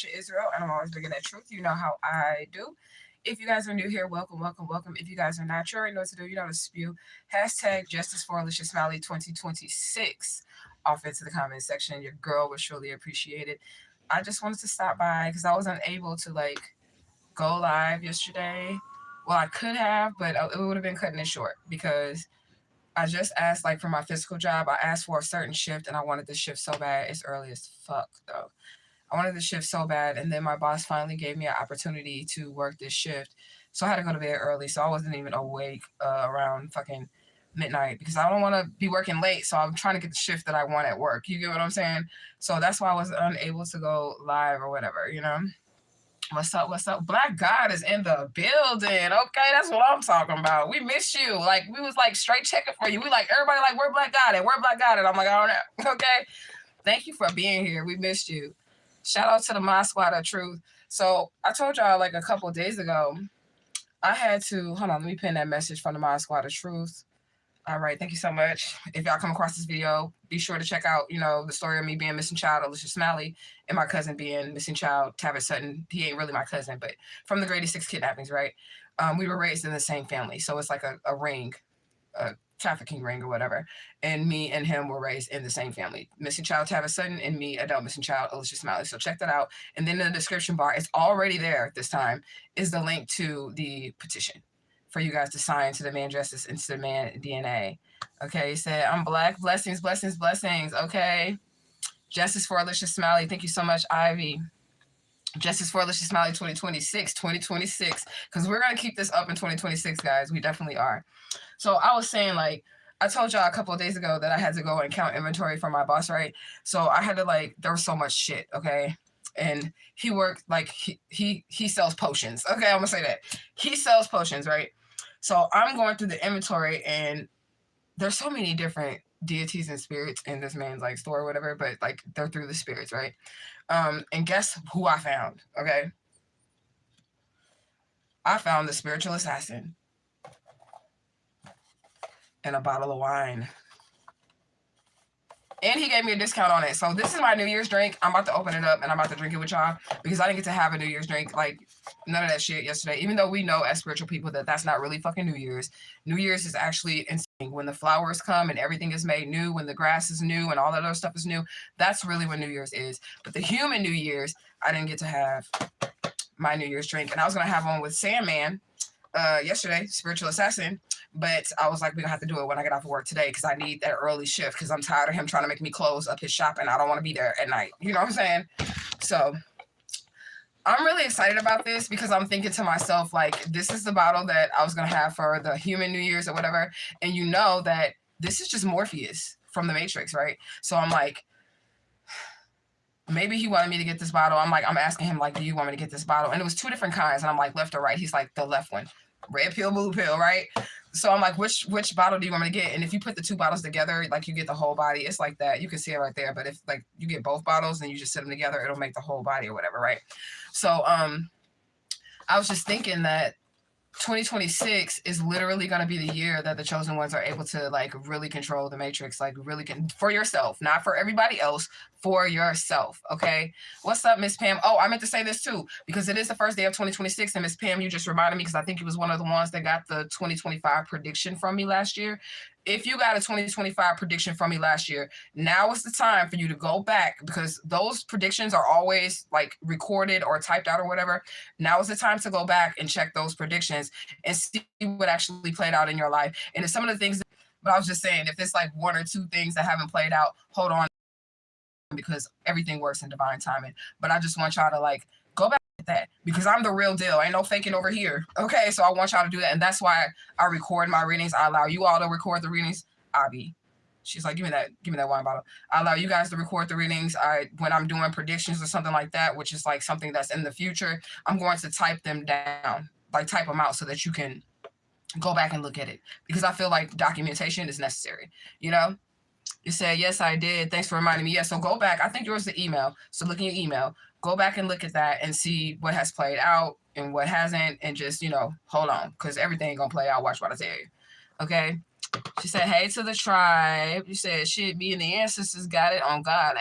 Israel, and I'm always bringing that truth. You know how I do. If you guys are new here, welcome, welcome, welcome. If you guys are not, you already know what to do. You know how to spew. Hashtag Justice for Alicia Smiley 2026 off into the comment section. Your girl would surely appreciate it. I just wanted to stop by because I was unable to go live yesterday. Well, I could have, but it would have been cutting it short because I just asked for my physical job. I asked for a certain shift and I wanted the shift so bad. It's early as fuck though. I wanted the shift so bad, and then my boss finally gave me an opportunity to work this shift. So I had to go to bed early, so I wasn't even awake around fucking midnight because I don't want to be working late. So I'm trying to get the shift that I want at work. You get what I'm saying? So that's why I was unable to go live or whatever, you know? What's up? What's up? Black God is in the building. Okay, that's what I'm talking about. We miss you. We was straight checking for you. We everybody where Black God at? Where Black God at? I'm I don't know. Okay. Thank you for being here. We missed you. Shout out to the Mod Squad of Truth. So I told y'all a couple of days ago, I had to, hold on, let me pin that message from the Mod Squad of Truth. All right, thank you so much. If y'all come across this video, be sure to check out, the story of me being missing child, Alicia Smiley, and my cousin being missing child, Tavis Sutton. He ain't really my cousin, but from the Grady 6 kidnappings, right? We were raised in the same family. So it's like a ring, a trafficking ring or whatever. And me and him were raised in the same family. Missing child Tavis Sutton and me, adult missing child Alicia Smiley. So check that out. And then in the description bar, it's already there this time, is the link to the petition for you guys to sign to the man justice and to the man DNA. Okay, he said, I'm Black. Blessings, blessings, blessings. Okay. Justice for Alicia Smiley. Thank you so much, Ivy. Justice for Alicia Smiley 2026, because we're going to keep this up in 2026, guys. We definitely are. So I was saying, I told y'all a couple of days ago that I had to go and count inventory for my boss, right? So I had to, there was so much shit, okay? And he worked, he sells potions. Okay, I'm going to say that. He sells potions, right? So I'm going through the inventory, and there's so many different deities and spirits in this man's store or whatever, but they're through the spirits, right? And guess who I found? Okay, I found the spiritual assassin and a bottle of wine. And he gave me a discount on it. So this is my New Year's drink. I'm about to open it up and I'm about to drink it with y'all because I didn't get to have a New Year's drink. None of that shit yesterday. Even though we know as spiritual people that that's not really fucking New Year's. New Year's is actually insane. When the flowers come and everything is made new, when the grass is new and all that other stuff is new, that's really when New Year's is. But the human New Year's, I didn't get to have my New Year's drink. And I was going to have one with Sandman yesterday, spiritual assassin. But I was like, we're going to have to do it when I get off of work today because I need that early shift because I'm tired of him trying to make me close up his shop and I don't want to be there at night. You know what I'm saying? So I'm really excited about this because I'm thinking to myself, this is the bottle that I was going to have for the human New Year's or whatever. And you know that this is just Morpheus from the Matrix, right? So I'm maybe he wanted me to get this bottle. I'm asking him, do you want me to get this bottle? And it was two different kinds. And I'm left or right? He's the left one. Red pill, blue pill, right? So I'm which bottle do you want me to get? And if you put the two bottles together, you get the whole body. It's like that. You can see it right there. But if you get both bottles and you just set them together, it'll make the whole body or whatever, right? So I was just thinking that 2026 is literally going to be the year that the chosen ones are able to really control the matrix, really for yourself, not for everybody else, for yourself. Okay. What's up, Miss Pam? Oh, I meant to say this too, because it is the first day of 2026. And Miss Pam, you just reminded me because I think you was one of the ones that got the 2025 prediction from me last year. If you got a 2025 prediction from me last year, now is the time for you to go back because those predictions are always recorded or typed out or whatever. Now is the time to go back and check those predictions and see what actually played out in your life. And if some of the things, but I was just saying, if it's one or two things that haven't played out, hold on, because everything works in divine timing. But I just want y'all to go back at that because I'm the real deal. Ain't no faking over here. Okay, so I want y'all to do that. And that's why I record my readings. I allow you all to record the readings. Abby, she's give me that wine bottle. I allow you guys to record the readings. When I'm doing predictions or something like that, which is something that's in the future, I'm going to type them down, type them out so that you can go back and look at it because I feel documentation is necessary, you know? You said, yes, I did. Thanks for reminding me. Yeah, so go back. I think yours is the email. So look in your email. Go back and look at that and see what has played out and what hasn't. And just, hold on. Because everything ain't going to play out. Watch what I tell you. Okay? She said, hey to the tribe. You said, shit, me and the ancestors got it on God.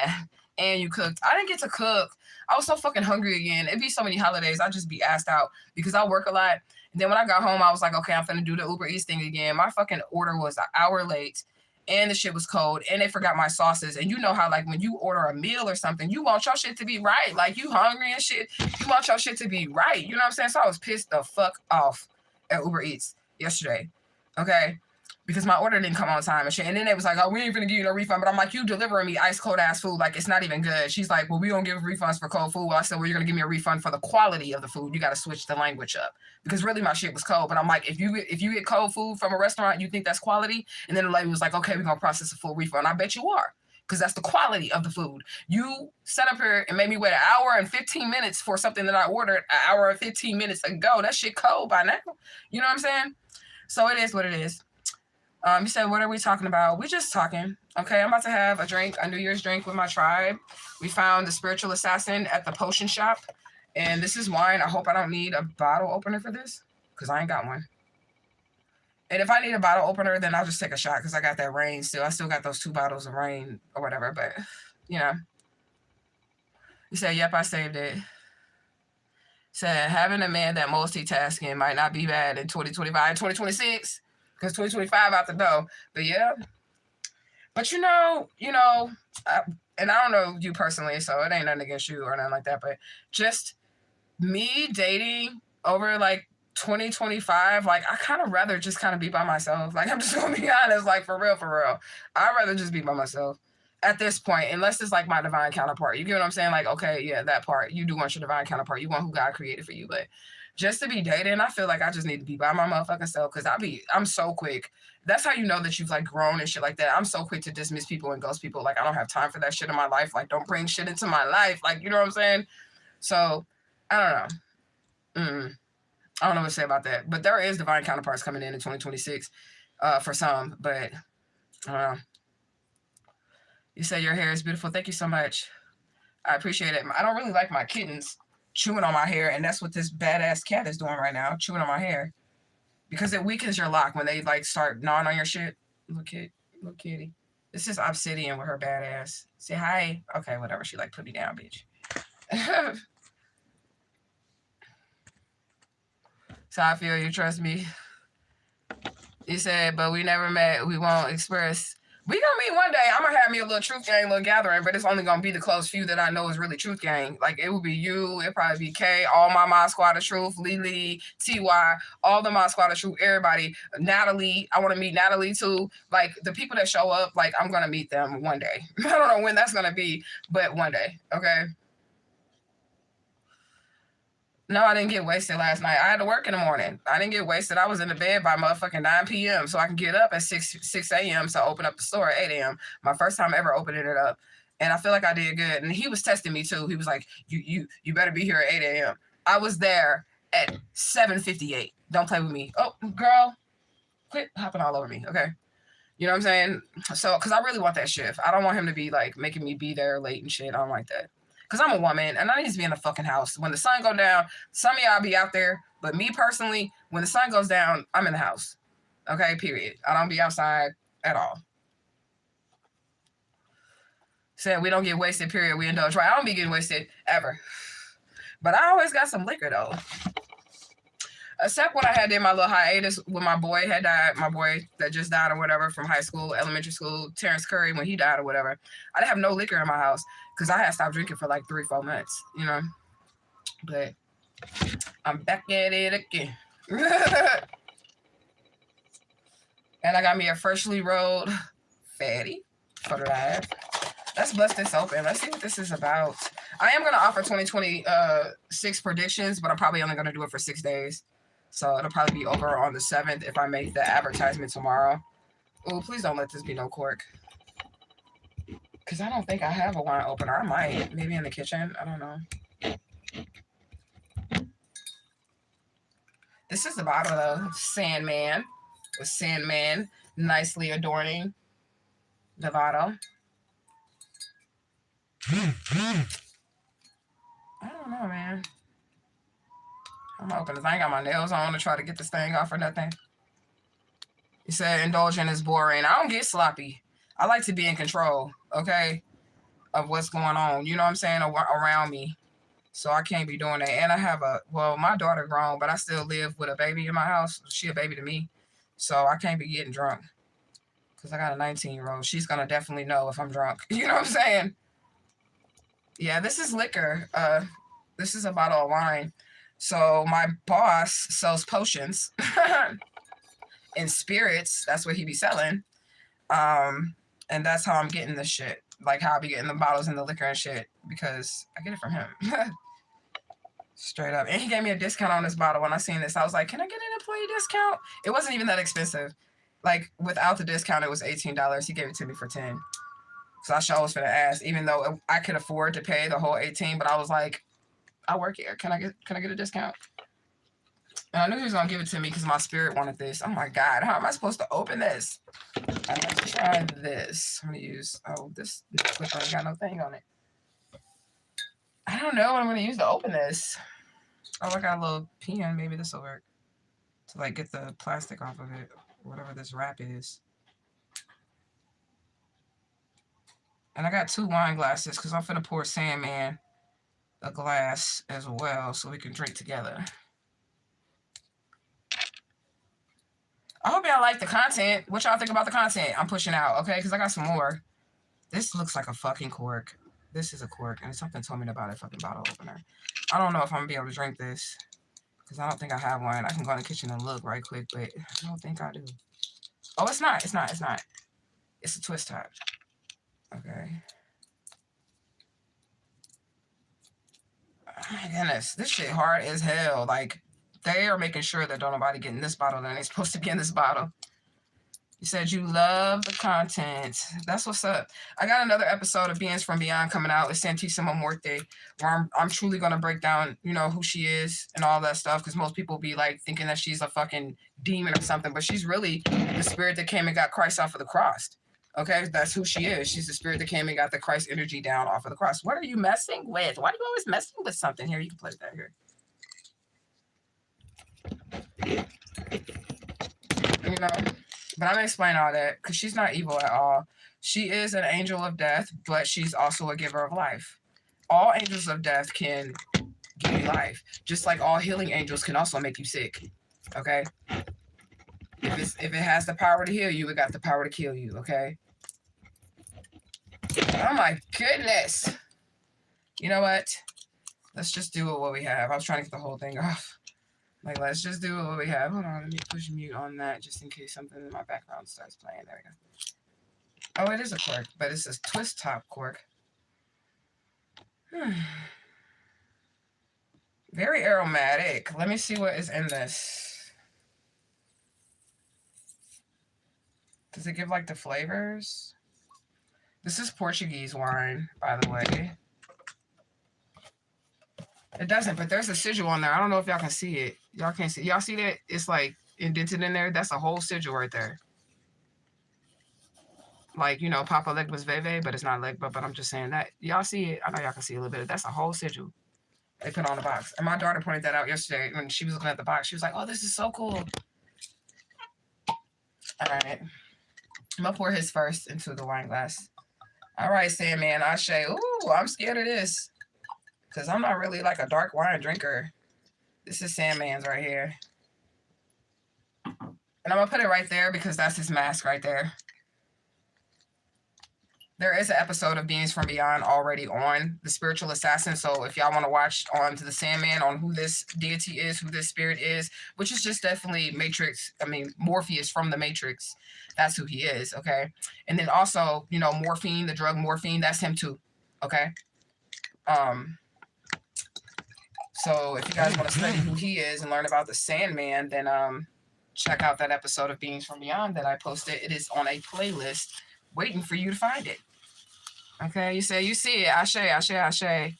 And you cooked. I didn't get to cook. I was so fucking hungry again. It'd be so many holidays. I'd just be assed out because I work a lot. And then when I got home, I was like, okay, I'm finna do the Uber Eats thing again. My fucking order was an hour late. And the shit was cold, and they forgot my sauces. And you know how, like, when you order a meal or something, you want your shit to be right. Like, you hungry and shit, you want your shit to be right. You know what I'm saying? So I was pissed the fuck off at Uber Eats yesterday, okay? Because my order didn't come on time and shit. And then they was like, oh, we ain't gonna give you no refund. But I'm like, you delivering me ice cold ass food. Like, it's not even good. She's like, well, we don't give refunds for cold food. Well, I said, well, you're gonna give me a refund for the quality of the food. You got to switch the language up. Because really my shit was cold. But I'm like, if you get cold food from a restaurant, you think that's quality? And then the lady was like, okay, we're gonna process a full refund. I bet you are. Because that's the quality of the food. You sat up here and made me wait an hour and 15 minutes for something that I ordered an hour and 15 minutes ago. That shit cold by now. You know what I'm saying? So it is what it is. You said, what are we talking about? We're just talking. Okay, I'm about to have a drink, a New Year's drink with my tribe. We found the spiritual assassin at the potion shop. And this is wine. I hope I don't need a bottle opener for this because I ain't got one. And if I need a bottle opener, then I'll just take a shot because I got that rain still. I still got those 2 bottles of rain or whatever. But, you know. You said, yep, I saved it. Said, having a man that multitasking might not be bad in 2025, 2026. Because 2025 out the door. But yeah. But and I don't know you personally, so it ain't nothing against you or nothing like that. But just me dating over like 2025, like I kind of rather just kind of be by myself. Like I'm just gonna be honest, like for real. I'd rather just be by myself at this point, unless it's like my divine counterpart. You get what I'm saying? Like, okay, yeah, that part. You do want your divine counterpart. You want who God created for you, but just to be dating, I feel like I just need to be by my motherfucking self because I'm so quick. That's how you know that you've like grown and shit like that. I'm so quick to dismiss people and ghost people. Like I don't have time for that shit in my life. Like don't bring shit into my life. Like, you know what I'm saying? So I don't know. I don't know what to say about that. But there is divine counterparts coming in 2026 for some. But I don't know. You say your hair is beautiful. Thank you so much. I appreciate it. I don't really like my kittens chewing on my hair, and that's what this badass cat is doing right now, chewing on my hair. Because it weakens your lock when they like start gnawing on your shit. Little kitty. This is Obsidian with her badass. Say hi. Okay, whatever. She like put me down, bitch. So I feel you trust me. You said, but we never met. We won't express. We gonna meet one day. I'm gonna have me a little truth gang, little gathering, but it's only gonna be the close few that I know is really truth gang. Like it will be you, it'll probably be Kay, all my mod squad of truth, Lily, TY, all the mod squad of truth, everybody, Natalie. I want to meet Natalie too. Like the people that show up, like I'm gonna meet them one day. I don't know when that's gonna be, but one day. Okay. No, I didn't get wasted last night. I had to work in the morning. I didn't get wasted. I was in the bed by motherfucking 9 p.m. so I can get up at 6 a.m. so I open up the store at 8 a.m. My first time ever opening it up. And I feel like I did good. And he was testing me too. He was like, you better be here at 8 a.m. I was there at 7:58. Don't play with me. Oh, girl, quit hopping all over me, okay? You know what I'm saying? So, because I really want that shift. I don't want him to be like making me be there late and shit. I don't like that. Because I'm a woman, and I need to be in the fucking house. When the sun go down, some of y'all be out there. But me personally, when the sun goes down, I'm in the house. Okay, period. I don't be outside at all. Said we don't get wasted, period. We indulge. Right, I don't be getting wasted ever. But I always got some liquor, though. Except when I had did my little hiatus when my boy had died. My boy that just died or whatever from high school, elementary school, Terrence Curry, when he died or whatever. I didn't have no liquor in my house. Because I had stopped drinking for like 3-4 months, you know. But I'm back at it again. And I got me a freshly rolled fatty for the live. Let's bust this open. Let's see what this is about. I am going to offer 2026 predictions, but I'm probably only going to do it for 6 days. So it'll probably be over on the 7th if I make the advertisement tomorrow. Oh, please don't let this be no cork. Because I don't think I have a wine opener. I might. Maybe in the kitchen. I don't know. This is the bottle of Sandman. With Sandman nicely adorning the bottle. I don't know, man. I'm gonna open this. I ain't got my nails on to try to get this thing off or nothing. You said indulgent is boring. I don't get sloppy. I like to be in control, okay, of what's going on. You know what I'm saying? Around me. So I can't be doing that. And I have my daughter grown, but I still live with a baby in my house. She a baby to me. So I can't be getting drunk. Because I got a 19-year-old. She's going to definitely know if I'm drunk. You know what I'm saying? Yeah, this is liquor. This is a bottle of wine. So my boss sells potions and spirits. That's what he be selling. And that's how I'm getting this shit. Like how I be getting the bottles and the liquor and shit. Because I get it from him. Straight up. And he gave me a discount on this bottle when I seen this. I was like, can I get an employee discount? It wasn't even that expensive. Like, without the discount, it was $18. He gave it to me for $10. So I sure was finna ask, even though I could afford to pay the whole $18, but I was like, I work here. Can I get a discount? And I knew he was gonna give it to me because my spirit wanted this. Oh my God, how am I supposed to open this? Let's try this. I'm gonna use, this clip ain't got no thing on it. I don't know what I'm gonna use to open this. Oh, I got a little pen. Maybe this will work to like get the plastic off of it, whatever this wrap is. And I got 2 wine glasses because I'm finna pour Sandman a glass as well so we can drink together. I hope y'all like the content. What y'all think about the content I'm pushing out, okay? Because I got some more. This looks like a fucking cork. This is a cork, and something told me about a fucking bottle opener. I don't know if I'm going to be able to drink this because I don't think I have one. I can go in the kitchen and look right quick, but I don't think I do. Oh, it's not. It's not. It's not. It's a twist top. Okay. Oh my goodness. This shit hard as hell. Like, they are making sure that don't nobody get in this bottle than they're supposed to get in this bottle. You said you love the content. That's what's up. I got another episode of Beings from Beyond coming out. It's Santissima Morte, where I'm truly going to break down, you know, who she is and all that stuff, because most people be, like, thinking that she's a fucking demon or something, but she's really the spirit that came and got Christ off of the cross. Okay? That's who she is. She's the spirit that came and got the Christ energy down off of the cross. What are you messing with? Why are you always messing with something? Here, you can play that here. You know? But I'm going to explain all that because she's not evil at all. She is an angel of death, but she's also a giver of life. All angels of death can give you life, just like all healing angels can also make you sick. Okay? If it has the power to heal you, it got the power to kill you. Okay? Oh my goodness. You know what? Let's just do what we have. I was trying to get the whole thing off. Like, let's just do what we have. Hold on, let me push mute on that just in case something in my background starts playing. There we go. Oh, it is a cork, but it's a twist top cork. Very aromatic. Let me see what is in this. Does it give, like, the flavors? This is Portuguese wine, by the way. It doesn't, but there's a sigil on there. I don't know if y'all can see it. Y'all can't see. Y'all see that? It's like indented in there. That's a whole sigil right there. Like, you know, Papa Legba's Veve, but it's not Legba, but I'm just saying that. Y'all see it? I know y'all can see a little bit. That's a whole sigil they put on the box. And my daughter pointed that out yesterday when she was looking at the box. She was like, oh, this is so cool. All right. I'm going to pour his first into the wine glass. All right, Sandman, Ashe. Ooh, I'm scared of this. Because I'm not really like a dark wine drinker. This is Sandman's right here. And I'm going to put it right there because that's his mask right there. There is an episode of Beings from Beyond already on The Spiritual Assassin. So if y'all want to watch on to the Sandman on who this deity is, who this spirit is, which is just definitely Matrix. I mean, Morpheus from the Matrix. That's who he is, okay? And then also, you know, morphine, the drug morphine, that's him too, okay? So if you guys want to study who he is and learn about the Sandman, then check out that episode of Beings from Beyond that I posted. It is on a playlist waiting for you to find it. Okay, you say, you see it. Ashe, Ashe, Ashe.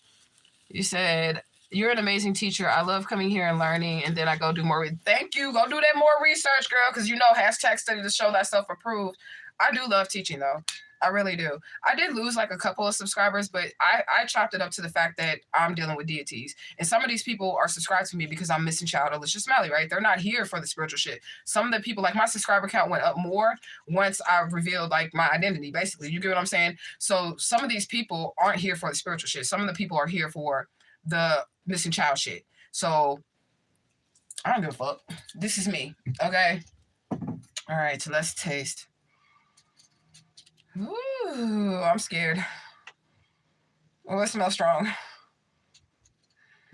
You said, you're an amazing teacher. I love coming here and learning, and then I go do more. Thank you. Go do that more research, girl, because you know, hashtag study to show thyself approved. I do love teaching, though. I really do. I did lose like a couple of subscribers, but I chopped it up to the fact that I'm dealing with deities. And some of these people are subscribed to me because I'm missing child, Alicia Smiley, right? They're not here for the spiritual shit. Some of the people, like my subscriber count went up more once I revealed like my identity, basically. You get what I'm saying? So some of these people aren't here for the spiritual shit. Some of the people are here for the missing child shit. So I don't give a fuck. This is me. Okay. All right. So let's taste. Ooh, I'm scared. Oh, it smells strong.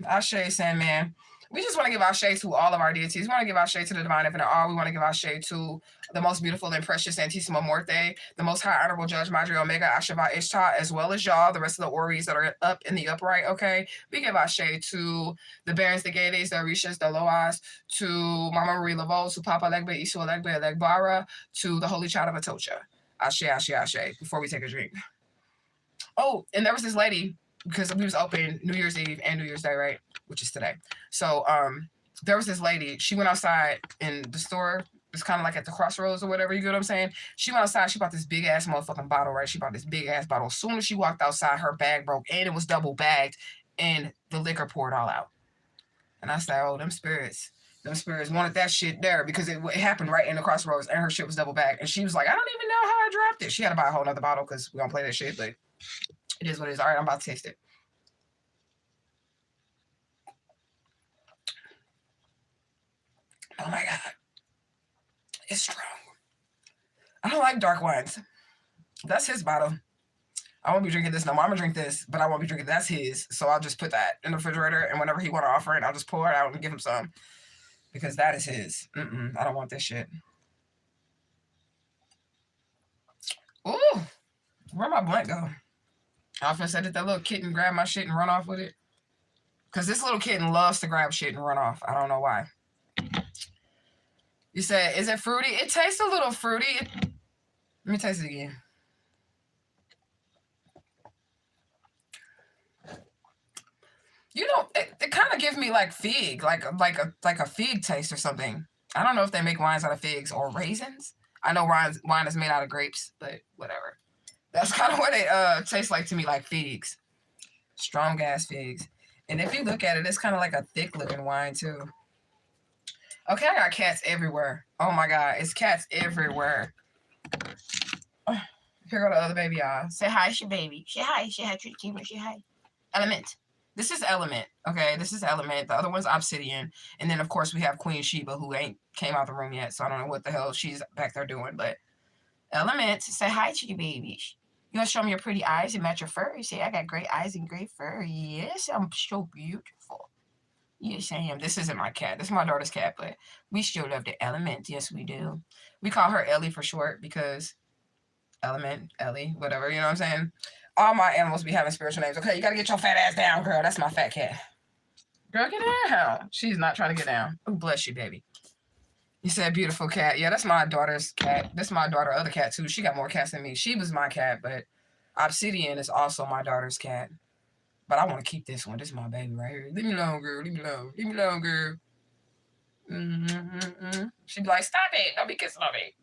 Ashe, Sandman. We just want to give Ashe to all of our deities. We want to give Ashe to the divine infinite all. We want to give Ashe to the most beautiful and precious Santissima Morte, the most high honorable judge, Madre Omega, Asheva Ishtar, as well as y'all, the rest of the Oris that are up in the upright, okay? We give Ashe to the Barons, the Gades, the Orishas, the Loas, to Mama Marie Laveau, to Papa Legbe, Isu Legbe, Legbara, to the Holy Child of Atocha. Ashe, Ashe, Ashe, before we take a drink. Oh, and there was this lady, because we was open New Year's Eve and New Year's Day, right? Which is today. So there was this lady. She went outside in the store. It's kind of like at the crossroads or whatever. You get what I'm saying? She went outside. She bought this big ass motherfucking bottle, right? She bought this big ass bottle. As soon as she walked outside, her bag broke and it was double bagged and the liquor poured all out. And I said, oh, them spirits wanted that shit there because it happened right in the crossroads and her shit was double bagged. And she was like, I don't even know how I dropped it. She had to buy a whole nother bottle because we don't play that shit, but it is what it is. All right, I'm about to taste it. Oh my God. It's strong. I don't like dark wines. That's his bottle. I won't be drinking this no more. I'm gonna drink this, but I won't be drinking. That's his. So I'll just put that in the refrigerator, and whenever he want to offer it, I'll just pour it out and give him some because that is his. I don't want this shit. Ooh, where'd my blunt go? I often said that little kitten grab my shit and run off with it. Because this little kitten loves to grab shit and run off. I don't know why. You said, is it fruity? It tastes a little fruity. Let me taste it again. You know, it kind of gives me like fig, like a fig taste or something. I don't know if they make wines out of figs or raisins. I know wine is made out of grapes, but whatever. That's kind of what it tastes like to me, like figs. Strong ass figs. And if you look at it, it's kind of like a thick looking wine too. Okay, I got cats everywhere. Oh my God, it's cats everywhere. Oh, here go the other baby, y'all. Say hi, she baby. Say hi, treat camera, say hi. Element. This is Element, okay? This is Element. The other one's Obsidian. And then, of course, we have Queen Sheba, who ain't came out the room yet, so I don't know what the hell she's back there doing. But Element, say hi to your babies. You want to show me your pretty eyes and match your fur? You say, I got great eyes and great fur. Yes, I'm so beautiful. Yes, I am. This isn't my cat. This is my daughter's cat, but we still love the Element. Yes, we do. We call her Ellie for short because Element, Ellie, whatever, you know what I'm saying? All my animals be having spiritual names. Okay, you got to get your fat ass down, girl. That's my fat cat. Girl, get down. She's not trying to get down. Oh, bless you, baby. You said beautiful cat. Yeah, that's my daughter's cat. This is my daughter's other cat, too. She got more cats than me. She was my cat, but Obsidian is also my daughter's cat. But I want to keep this one. This is my baby right here. Leave me alone, girl. Leave me alone. Leave me alone, girl. She'd be like, stop it. Don't be kissing on me.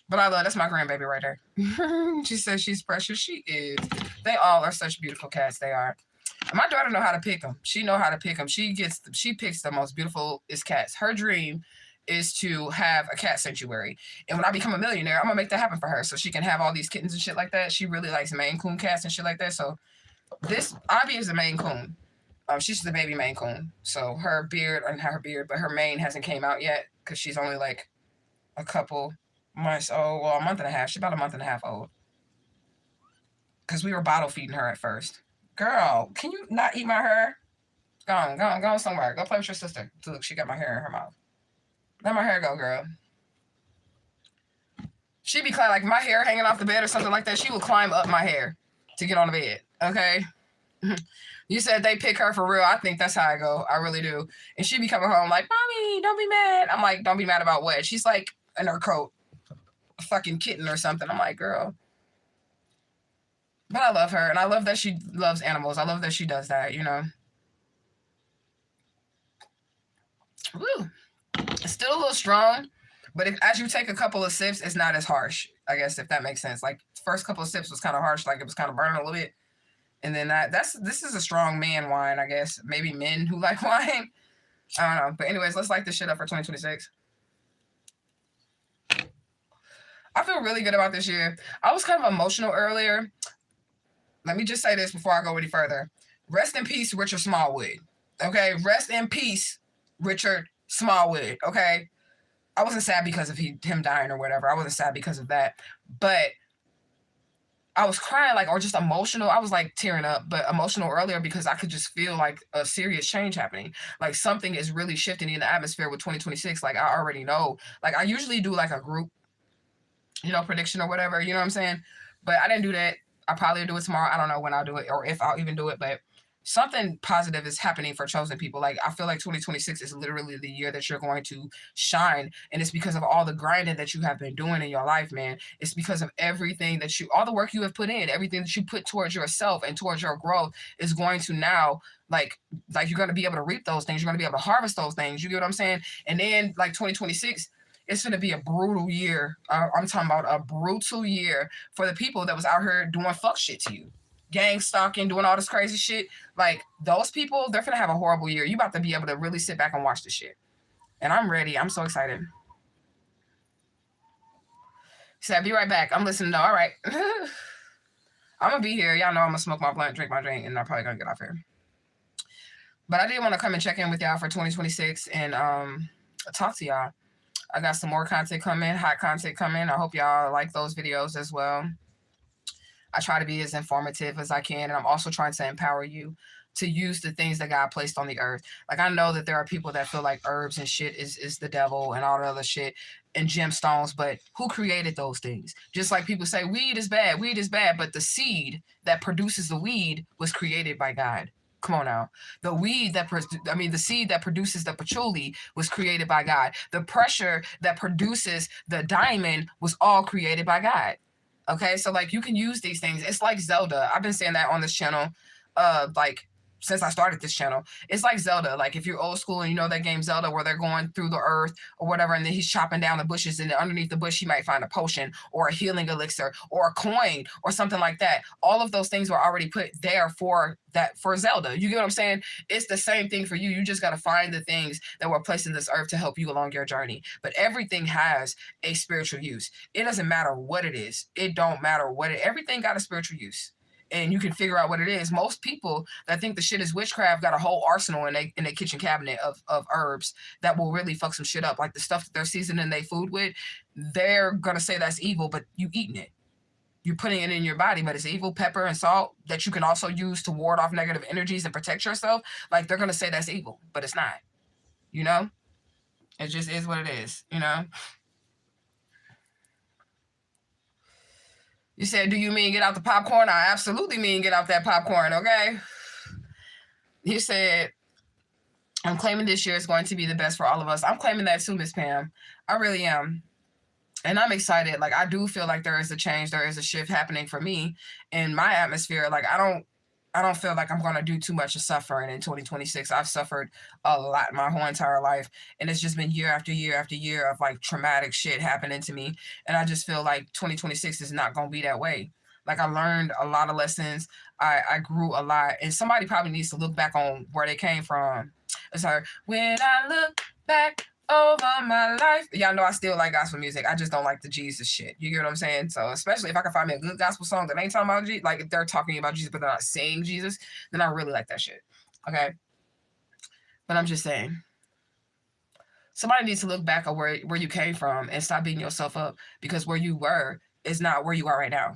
But I love, that's my grandbaby right there. She says she's precious. She is. They all are such beautiful cats. They are. My daughter know how to pick them. She know how to pick them. She picks the most beautiful cats. Her dream is to have a cat sanctuary. And when I become a millionaire, I'm going to make that happen for her so she can have all these kittens and shit like that. She really likes Maine Coon cats and shit like that. So this, Abby is a Maine Coon. She's the baby Maine Coon. So her beard, or not her beard, but her mane hasn't came out yet because she's only like a couple months old. Well, a month and a half. She's about a month and a half old. Because we were bottle feeding her at first. Girl, can you not eat my hair? Go somewhere. Go play with your sister. Look, she got my hair in her mouth. Let my hair go, girl. She be like my hair hanging off the bed or something like that. She will climb up my hair to get on the bed. Okay? You said they pick her for real. I think that's how I go. I really do. And she be coming home like, Mommy, don't be mad. I'm like, don't be mad about what? She's like in her coat. A fucking kitten or something. I'm like, girl. But I love her. And I love that she loves animals. I love that she does that, you know. Woo. It's still a little strong. But as you take a couple of sips, it's not as harsh. I guess, if that makes sense. Like, first couple of sips was kind of harsh. Like, it was kind of burning a little bit. And then this is a strong man wine, I guess. Maybe men who like wine. I don't know. But anyways, let's light this shit up for 2026. I feel really good about this year. I was kind of emotional earlier. Let me just say this before I go any further. Rest in peace, Richard Smallwood. Okay, rest in peace, Richard Smallwood. Okay, I wasn't sad because of him dying or whatever. I wasn't sad because of that, but I was crying, like, or just emotional. I was like tearing up, but emotional earlier because I could just feel like a serious change happening. Like something is really shifting in the atmosphere with 2026. Like I already know. Like I usually do like a group, prediction or whatever. You know what I'm saying? But I didn't do that. I probably will do it tomorrow. I don't know when I'll do it or if I'll even do it, but something positive is happening for chosen people. Like I feel like 2026 is literally the year that you're going to shine, and it's because of all the grinding that you have been doing in your life, man. It's because of everything that all the work you have put in, everything that you put towards yourself and towards your growth is going to now like you're going to be able to reap those things. You're going to be able to harvest those things. You get what I'm saying? And then like 2026, it's going to be a brutal year. I'm talking about a brutal year for the people that was out here doing fuck shit to you. Gang stalking, doing all this crazy shit. Like those people, they're going to have a horrible year. You about to be able to really sit back and watch this shit. And I'm ready. I'm so excited. He said, be right back. I'm listening though. All right. I'm going to be here. Y'all know I'm going to smoke my blunt, drink my drink, and I'm probably going to get off here. But I did want to come and check in with y'all for 2026 and talk to y'all. I got some more content coming, hot content coming. I hope y'all like those videos as well. I try to be as informative as I can, and I'm also trying to empower you to use the things that God placed on the earth. Like I know that there are people that feel like herbs and shit is the devil and all the other shit and gemstones, but who created those things? Just like people say weed is bad, but the seed that produces the weed was created by God. Come on now. The seed that produces the patchouli was created by God. The pressure that produces the diamond was all created by God. Okay, so like you can use these things. It's like Zelda. I've been saying that on this channel, since I started this channel. It's like Zelda. Like if you're old school and you know that game Zelda where they're going through the earth or whatever, and then he's chopping down the bushes, and underneath the bush he might find a potion or a healing elixir or a coin or something like that. All of those things were already put there for Zelda. You get what I'm saying? It's the same thing for you. You just got to find the things that were placed in this earth to help you along your journey. But everything has a spiritual use. It doesn't matter what it is. It don't matter what everything got a spiritual use. And you can figure out what it is. Most people that think the shit is witchcraft got a whole arsenal in their kitchen cabinet of herbs that will really fuck some shit up. Like the stuff that they're seasoning their food with, they're going to say that's evil, but you eating it. You're putting it in your body, but it's evil. Pepper and salt that you can also use to ward off negative energies and protect yourself. Like they're going to say that's evil, but it's not. It just is what it is, You said, do you mean get out the popcorn? I absolutely mean get out that popcorn, okay? You said, I'm claiming this year is going to be the best for all of us. I'm claiming that too, Miss Pam. I really am. And I'm excited. Like, I do feel like there is a change. There is a shift happening for me in my atmosphere. Like, I don't feel like I'm going to do too much of suffering in 2026. I've suffered a lot my whole entire life. And it's just been year after year after year of like traumatic shit happening to me. And I just feel like 2026 is not going to be that way. Like I learned a lot of lessons. I grew a lot. And somebody probably needs to look back on where they came from. It's like, when I look back over my life. Y'all know I still like gospel music. I just don't like the Jesus shit. You get what I'm saying? So especially if I can find me a good gospel song that ain't talking about Jesus, like if they're talking about Jesus but they're not saying Jesus, then I really like that shit. Okay? But I'm just saying. Somebody needs to look back at where you came from and stop beating yourself up, because where you were is not where you are right now.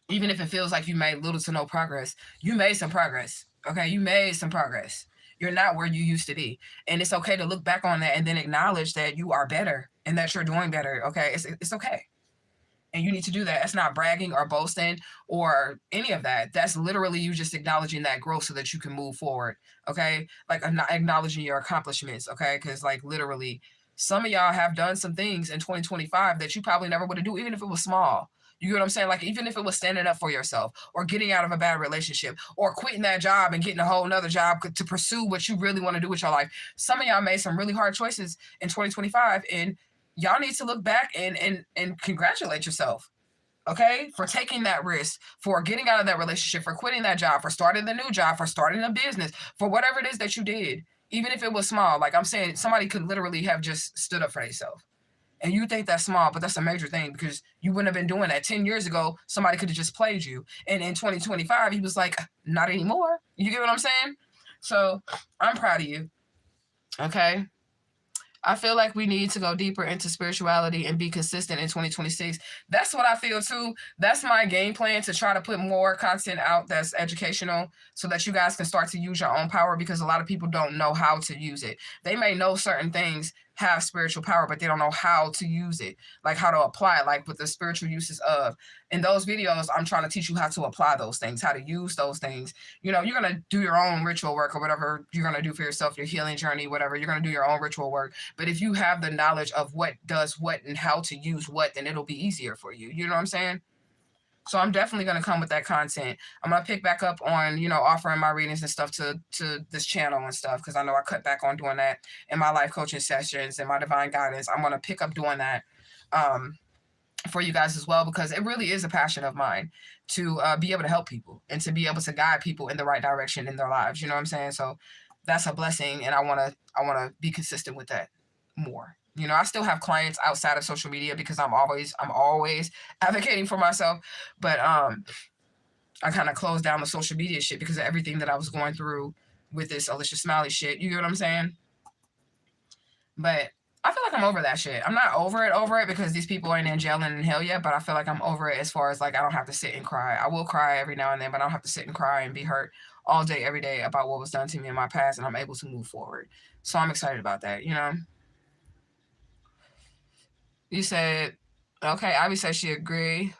Even if it feels like you made little to no progress, you made some progress. Okay? You made some progress. You're not where you used to be. And it's okay to look back on that and then acknowledge that you are better and that you're doing better. Okay. It's okay. And you need to do that. That's not bragging or boasting or any of that. That's literally you just acknowledging that growth so that you can move forward. Okay. Like acknowledging your accomplishments. Okay. Cause like literally some of y'all have done some things in 2025 that you probably never would have do, even if it was small. You get what I'm saying? Like, even if it was standing up for yourself or getting out of a bad relationship or quitting that job and getting a whole nother job to pursue what you really want to do with your life. Some of y'all made some really hard choices in 2025, and y'all need to look back and congratulate yourself, okay? For taking that risk, for getting out of that relationship, for quitting that job, for starting the new job, for starting a business, for whatever it is that you did, even if it was small. Like I'm saying, somebody could literally have just stood up for themselves. And you think that's small, but that's a major thing, because you wouldn't have been doing that 10 years ago. Somebody could have just played you. And in 2025, he was like, not anymore. You get what I'm saying? So I'm proud of you. Okay. I feel like we need to go deeper into spirituality and be consistent in 2026. That's what I feel too. That's my game plan, to try to put more content out that's educational so that you guys can start to use your own power, because a lot of people don't know how to use it. They may know certain things have spiritual power, but they don't know how to use it, like how to apply it, like with the spiritual uses of. In those videos, I'm trying to teach you how to apply those things, how to use those things. You know, you're going to do your own ritual work or whatever you're going to do for yourself, your healing journey, whatever. You're going to do your own ritual work. But if you have the knowledge of what does what and how to use what, then it'll be easier for you. You know what I'm saying? So I'm definitely going to come with that content. I'm going to pick back up on, you know, offering my readings and stuff to this channel and stuff, because I know I cut back on doing that in my life coaching sessions and my divine guidance. I'm going to pick up doing that for you guys as well, because it really is a passion of mine to be able to help people and to be able to guide people in the right direction in their lives. You know what I'm saying? So that's a blessing, and I want to be consistent with that more. You know, I still have clients outside of social media because I'm always advocating for myself. But I kind of closed down the social media shit because of everything that I was going through with this Alicia Smiley shit. You get what I'm saying? But I feel like I'm over that shit. I'm not over it because these people ain't in jail and in hell yet, but I feel like I'm over it as far as like I don't have to sit and cry. I will cry every now and then, but I don't have to sit and cry and be hurt all day, every day about what was done to me in my past, and I'm able to move forward. So I'm excited about that, you know? You said, okay, Ivy said she agreed.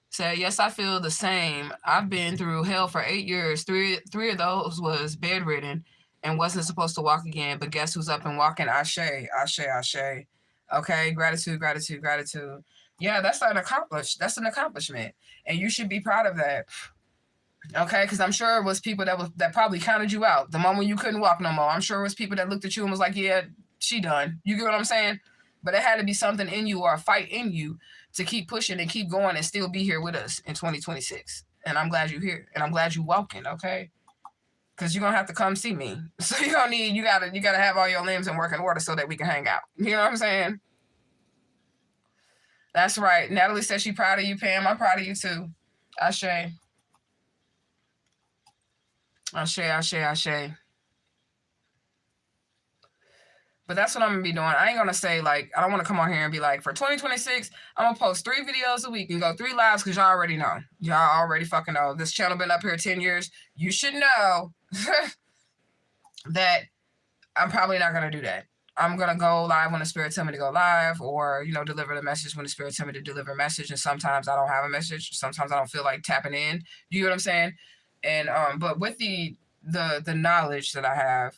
Said, yes, I feel the same. I've been through hell for 8 years. Three of those was bedridden and wasn't supposed to walk again. But guess who's up and walking? Ashe, ashe, ashe. Okay, gratitude, gratitude, gratitude. Yeah, that's an accomplishment. And you should be proud of that. Okay, because I'm sure it was people that probably counted you out the moment you couldn't walk no more. I'm sure it was people that looked at you and was like, yeah, she done. You get what I'm saying? But it had to be something in you or a fight in you to keep pushing and keep going and still be here with us in 2026. And I'm glad you're here. And I'm glad you're walking, okay? Because you're going to have to come see me. So you gotta have all your limbs in working order so that we can hang out. You know what I'm saying? That's right. Natalie says she's proud of you, Pam. I'm proud of you too. Ashe. Ashe, ashe, ashe. But that's what I'm going to be doing. I ain't going to say, like, I don't want to come on here and be like, for 2026, I'm going to post 3 videos a week and go 3 lives, because y'all already know. Y'all already fucking know. This channel been up here 10 years. You should know that I'm probably not going to do that. I'm going to go live when the spirit tell me to go live, or, you know, deliver the message when the spirit tell me to deliver a message. And sometimes I don't have a message. Sometimes I don't feel like tapping in. You know what I'm saying? And, but with the knowledge that I have,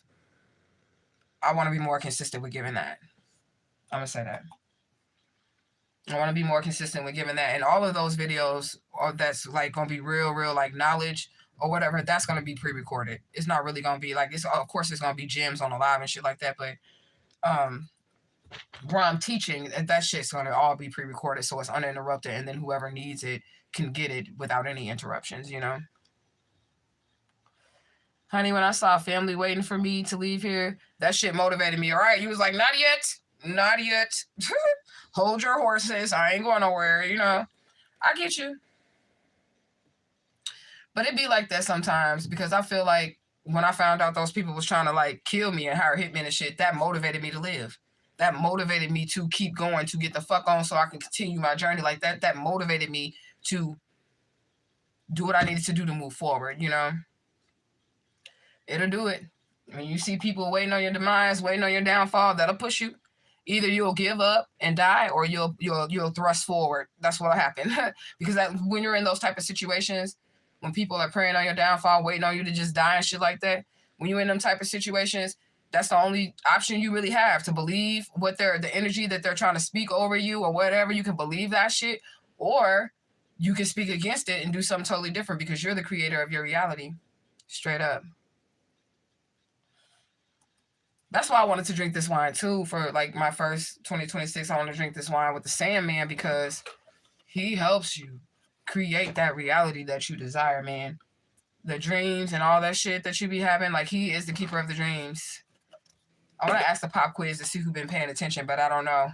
I want to be more consistent with giving that. I'm going to say that. I want to be more consistent with giving that. And all of those videos that's like going to be real, like knowledge or whatever, that's going to be pre-recorded. It's not really going to be like, of course it's going to be gems on the live and shit like that. But where I'm teaching, that shit's going to all be pre-recorded. So it's uninterrupted. And then whoever needs it can get it without any interruptions, you know? Honey, when I saw family waiting for me to leave here, that shit motivated me. All right, you was like, not yet, not yet. Hold your horses. I ain't going nowhere, you know. I get you. But it be like that sometimes, because I feel like when I found out those people was trying to like kill me and hire hitmen and shit, that motivated me to live. That motivated me to keep going, to get the fuck on so I can continue my journey like that. That motivated me to do what I needed to do to move forward, you know. It'll do it. When you see people waiting on your demise, waiting on your downfall, that'll push you. Either you'll give up and die, or you'll thrust forward. That's what'll happen. Because when you're in those type of situations, when people are praying on your downfall, waiting on you to just die and shit like that, when you're in them type of situations, that's the only option you really have, to believe what the energy that they're trying to speak over you or whatever. You can believe that shit, or you can speak against it and do something totally different, because you're the creator of your reality. Straight up. That's why I wanted to drink this wine too. For like my first 2026, I want to drink this wine with the Sandman, because he helps you create that reality that you desire, man. The dreams and all that shit that you be having, like, he is the keeper of the dreams. I want to ask the pop quiz to see who's been paying attention, but I don't know.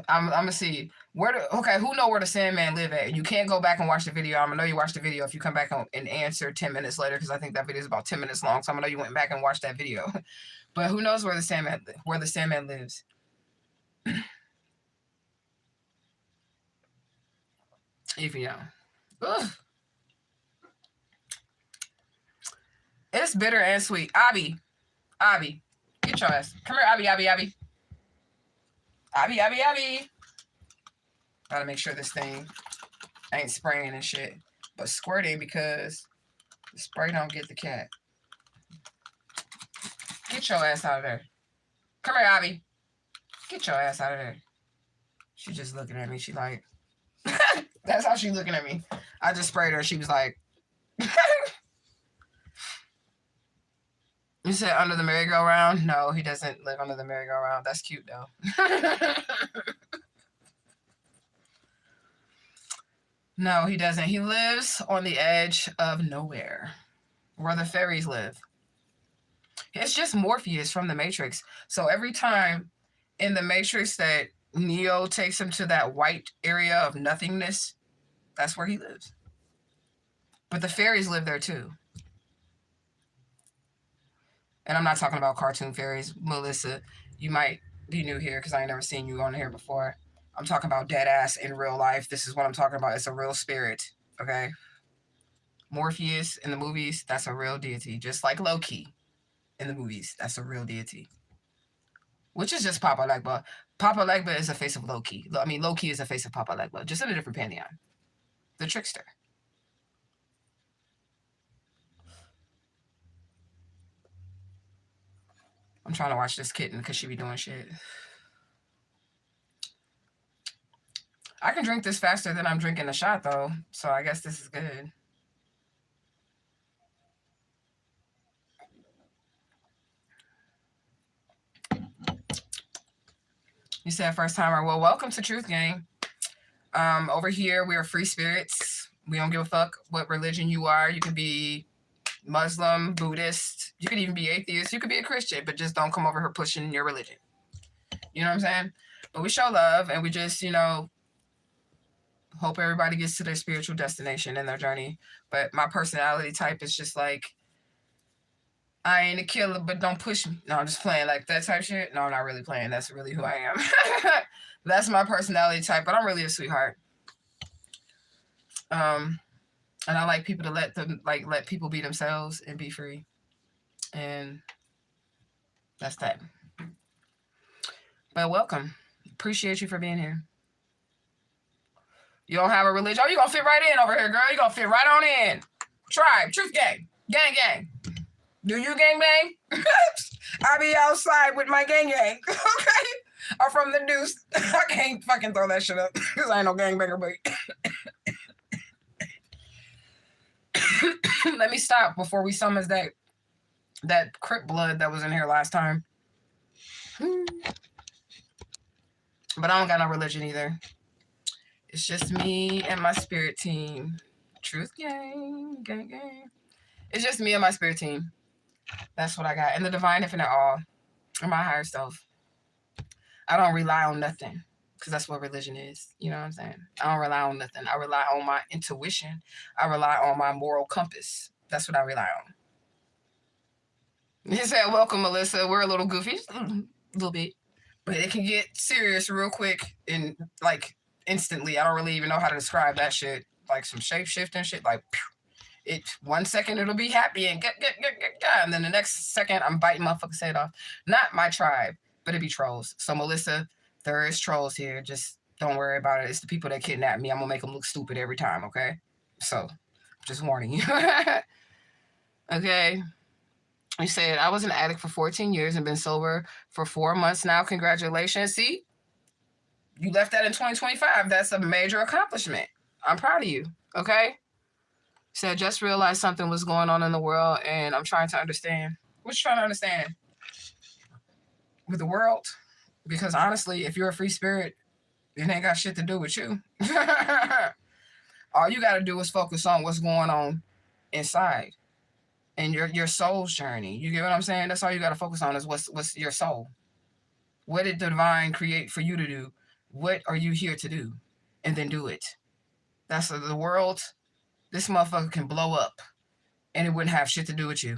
I'm gonna see okay, who know where the Sandman live at? You can't go back and watch the video. I'm gonna know you watched the video if you come back and answer 10 minutes later, because I think that video is about 10 minutes long. So I'm gonna know you went back and watched that video. But who knows where the Sandman lives? If you know. Ugh. It's bitter and sweet. Abby, get your ass. Come here, Abby. Abby. Gotta make sure this thing ain't spraying and shit, but squirting, because the spray don't get the cat. Get your ass out of there. Come here, Abby. Get your ass out of there. She's just looking at me. She like, that's how she's looking at me. I just sprayed her. She was like, you said under the merry-go-round? No, he doesn't live under the merry-go-round. That's cute, though. No, he doesn't. He lives on the edge of nowhere, where the fairies live. It's just Morpheus from the Matrix. So every time in the Matrix that Neo takes him to that white area of nothingness, that's where he lives. But the fairies live there too. And I'm not talking about cartoon fairies. Melissa, you might be new here because I ain't never seen you on here before. I'm talking about dead ass in real life. This is what I'm talking about. It's a real spirit, okay? Morpheus in the movies, that's a real deity. Just like Loki in the movies, that's a real deity. Which is just Papa Legba. Papa Legba is a face of Loki. I mean, Loki is a face of Papa Legba, just in a different pantheon. The trickster. I'm trying to watch this kitten because she be doing shit. I can drink this faster than I'm drinking the shot, though. So I guess this is good. You said first timer. Well, welcome to Truth Gang. Over here, we are free spirits. We don't give a fuck what religion you are. You can be Muslim, Buddhist. You could even be atheist. You could be a Christian, but just don't come over here pushing your religion. You know what I'm saying? But we show love, and we just, you know, hope everybody gets to their spiritual destination in their journey. But my personality type is just like, I ain't a killer, but don't push me. No, I'm just playing like that type shit. No, I'm not really playing. That's really who I am. That's my personality type, but I'm really a sweetheart. And I like people to let people be themselves and be free. And that's that. But welcome. Appreciate you for being here. You don't have a religion? Oh, you gonna fit right in over here, girl. You gonna fit right on in. Tribe, Truth Gang, gang. Do you gang bang? I be outside with my gang. Okay? I'm from the deuce. I can't fucking throw that shit up because I ain't no gangbanger, but let me stop before we summons that Crip blood that was in here last time. But I don't got no religion either. It's just me and my spirit team. Truth gang. It's just me and my spirit team. That's what I got. And the divine infinite all. And my higher self. I don't rely on nothing. Because that's what religion is. You know what I'm saying? I don't rely on nothing. I rely on my intuition. I rely on my moral compass. That's what I rely on. He said, welcome, Melissa. We're a little goofy. A little bit. But it can get serious real quick and like instantly. I don't really even know how to describe that shit. Like some shape shifting shit. Like, it 1 second it'll be happy and get. And then the next second I'm biting motherfucker's head off. Not my tribe, but it'd be trolls. So, Melissa, there is trolls here. Just don't worry about it. It's the people that kidnap me. I'm going to make them look stupid every time, okay? So, just warning you. Okay. You said, I was an addict for 14 years and been sober for 4 months now. Congratulations. See? You left that in 2025. That's a major accomplishment. I'm proud of you, okay? Said, just realized something was going on in the world and I'm trying to understand. What you trying to understand? With the world? Because honestly, if you're a free spirit, it ain't got shit to do with you. All you got to do is focus on what's going on inside and your soul's journey. You get what I'm saying? That's all you got to focus on is what's your soul. What did the divine create for you to do? What are you here to do? And then do it. That's the world. This motherfucker can blow up and it wouldn't have shit to do with you.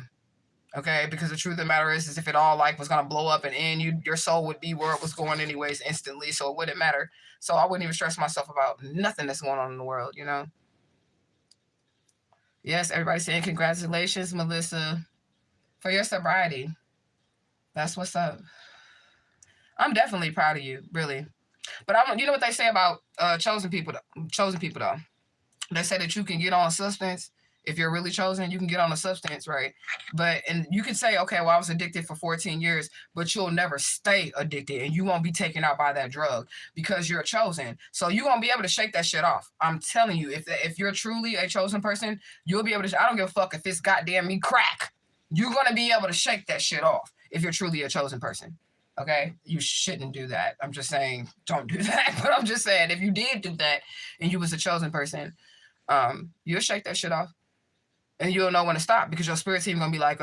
Okay, because the truth of the matter is if it all like was gonna blow up and end, your soul would be where it was going anyways instantly, so it wouldn't matter. So I wouldn't even stress myself about nothing that's going on in the world, you know. Yes, everybody's saying congratulations, Melissa, for your sobriety. That's what's up. I'm definitely proud of you, really. But you know what they say about chosen people though. They say that you can get on a substance. If you're really chosen, you can get on a substance, right? And you can say, okay, well, I was addicted for 14 years, but you'll never stay addicted and you won't be taken out by that drug because you're chosen. So you won't be able to shake that shit off. I'm telling you, if you're truly a chosen person, you'll be able to, I don't give a fuck if it's goddamn me crack. You're going to be able to shake that shit off if you're truly a chosen person. Okay? You shouldn't do that. I'm just saying, don't do that. But I'm just saying, if you did do that and you was a chosen person, you'll shake that shit off. And you'll know when to stop because your spirit team gonna be like,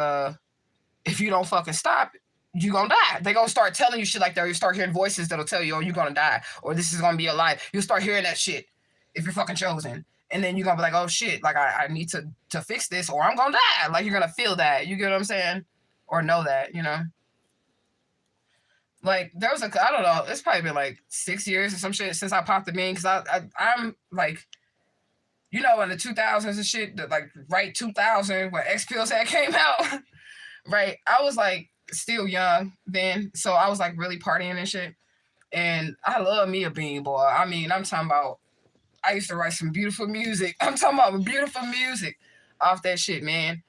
if you don't fucking stop, you gonna die. They gonna start telling you shit like that. You start hearing voices that'll tell you, oh, you're gonna die, or this is gonna be your life. You'll start hearing that shit if you're fucking chosen. And then you're gonna be like, oh shit, like I need to fix this or I'm gonna die. Like you're gonna feel that. You get what I'm saying? Or know that, you know? Like there was I don't know, it's probably been like 6 years or some shit since I popped the bean because I'm like, you know, in the 2000s and shit, like right 2000 when X Pills had came out, right? I was like still young then, so I was like really partying and shit. And I love me a bean, boy. I mean, I'm talking about, I used to write some beautiful music. I'm talking about beautiful music off that shit, man.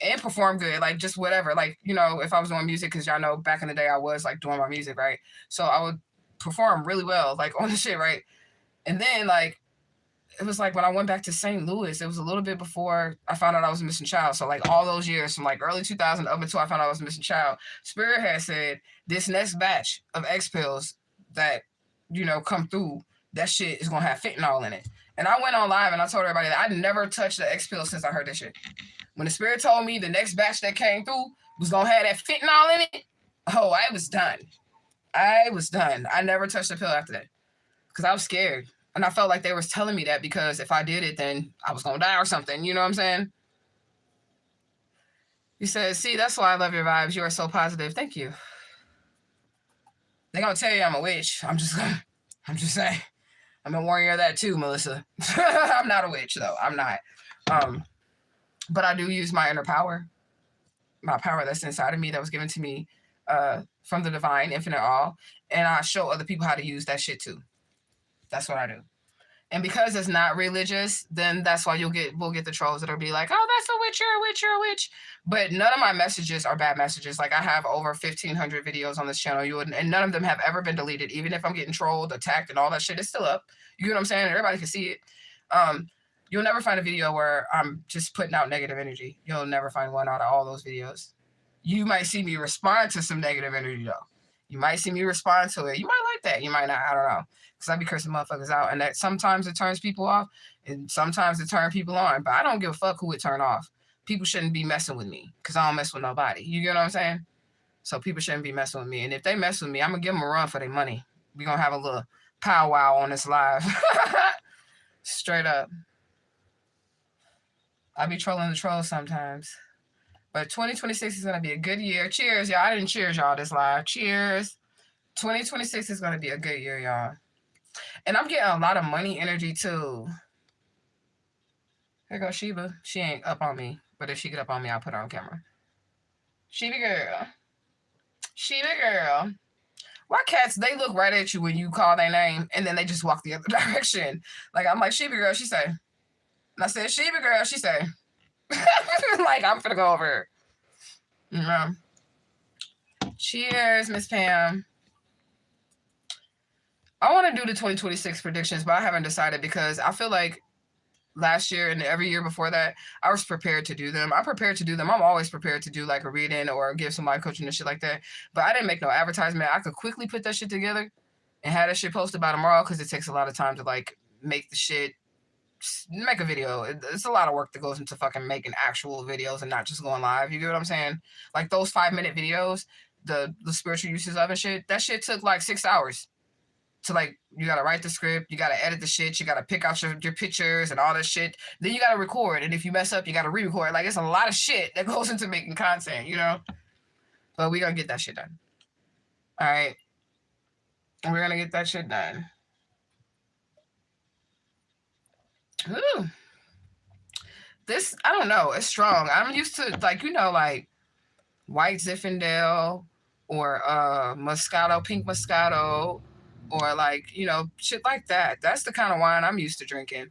And perform good, like just whatever. Like, you know, if I was doing music, because y'all know back in the day I was like doing my music, right? So I would perform really well, like on the shit, right? And then like, it was like when I went back to St. Louis, it was a little bit before I found out I was a missing child. So like all those years from like early 2000 up until I found out I was a missing child, Spirit had said this next batch of X pills that, you know, come through, that shit is going to have fentanyl in it. And I went on live and I told everybody that I'd never touched the X pill since I heard this shit. When the Spirit told me the next batch that came through was going to have that fentanyl in it, oh, I was done. I never touched the pill after that because I was scared. And I felt like they was telling me that because if I did it, then I was going to die or something. You know what I'm saying? He says, see, that's why I love your vibes. You are so positive. Thank you. They're going to tell you I'm a witch. I'm just saying. I'm a warrior of that too, Melissa. I'm not a witch, though. I'm not. But I do use my inner power. My power that's inside of me that was given to me from the divine, infinite all. And I show other people how to use that shit too. That's what I do. And because it's not religious, then that's why we'll get the trolls that'll be like, oh, that's a witch, you're a witch, you're a witch. But none of my messages are bad messages. Like I have over 1,500 videos on this channel. And none of them have ever been deleted. Even if I'm getting trolled, attacked, and all that shit, it's still up. You know what I'm saying? Everybody can see it. You'll never find a video where I'm just putting out negative energy. You'll never find one out of all those videos. You might see me respond to some negative energy though. You might see me respond to it. You might like that. You might not. I don't know. Because I be cursing motherfuckers out. And that sometimes it turns people off. And sometimes it turns people on. But I don't give a fuck who it turn off. People shouldn't be messing with me. Because I don't mess with nobody. You get what I'm saying? So people shouldn't be messing with me. And if they mess with me, I'm going to give them a run for their money. We're going to have a little powwow on this live. Straight up. I be trolling the trolls sometimes. But 2026 is going to be a good year. Cheers, y'all. I didn't cheers y'all this live. Cheers. 2026 is going to be a good year, y'all. And I'm getting a lot of money energy, too. Here goes Sheba. She ain't up on me. But if she get up on me, I'll put her on camera. Sheba girl. Sheba girl. Why cats, they look right at you when you call their name, and then they just walk the other direction. Like, I'm like, Sheba girl, she say. And I said, Sheba girl, she say. Like, I'm finna go over her. Cheers, Miss Pam. I want to do the 2026 predictions, but I haven't decided because I feel like last year and every year before that, I was prepared to do them. I'm prepared to do them. I'm always prepared to do like a reading or give some life coaching and shit like that. But I didn't make no advertisement. I could quickly put that shit together and have that shit posted by tomorrow because it takes a lot of time to like make the shit, make a video. It's a lot of work that goes into fucking making actual videos and not just going live. You get what I'm saying? Like those 5-minute videos, the spiritual uses of and shit, that shit took like 6 hours. to like, you gotta write the script, you gotta edit the shit, you gotta pick out your pictures and all that shit. Then you gotta record, and if you mess up, you gotta re-record. Like, it's a lot of shit that goes into making content, you know. But we gonna get that shit done. All right, and we're gonna get that shit done. Ooh. This, I don't know, it's strong. I'm used to, like, you know, like white Zinfandel or Moscato, pink Moscato, or like, you know, shit like that. That's the kind of wine I'm used to drinking.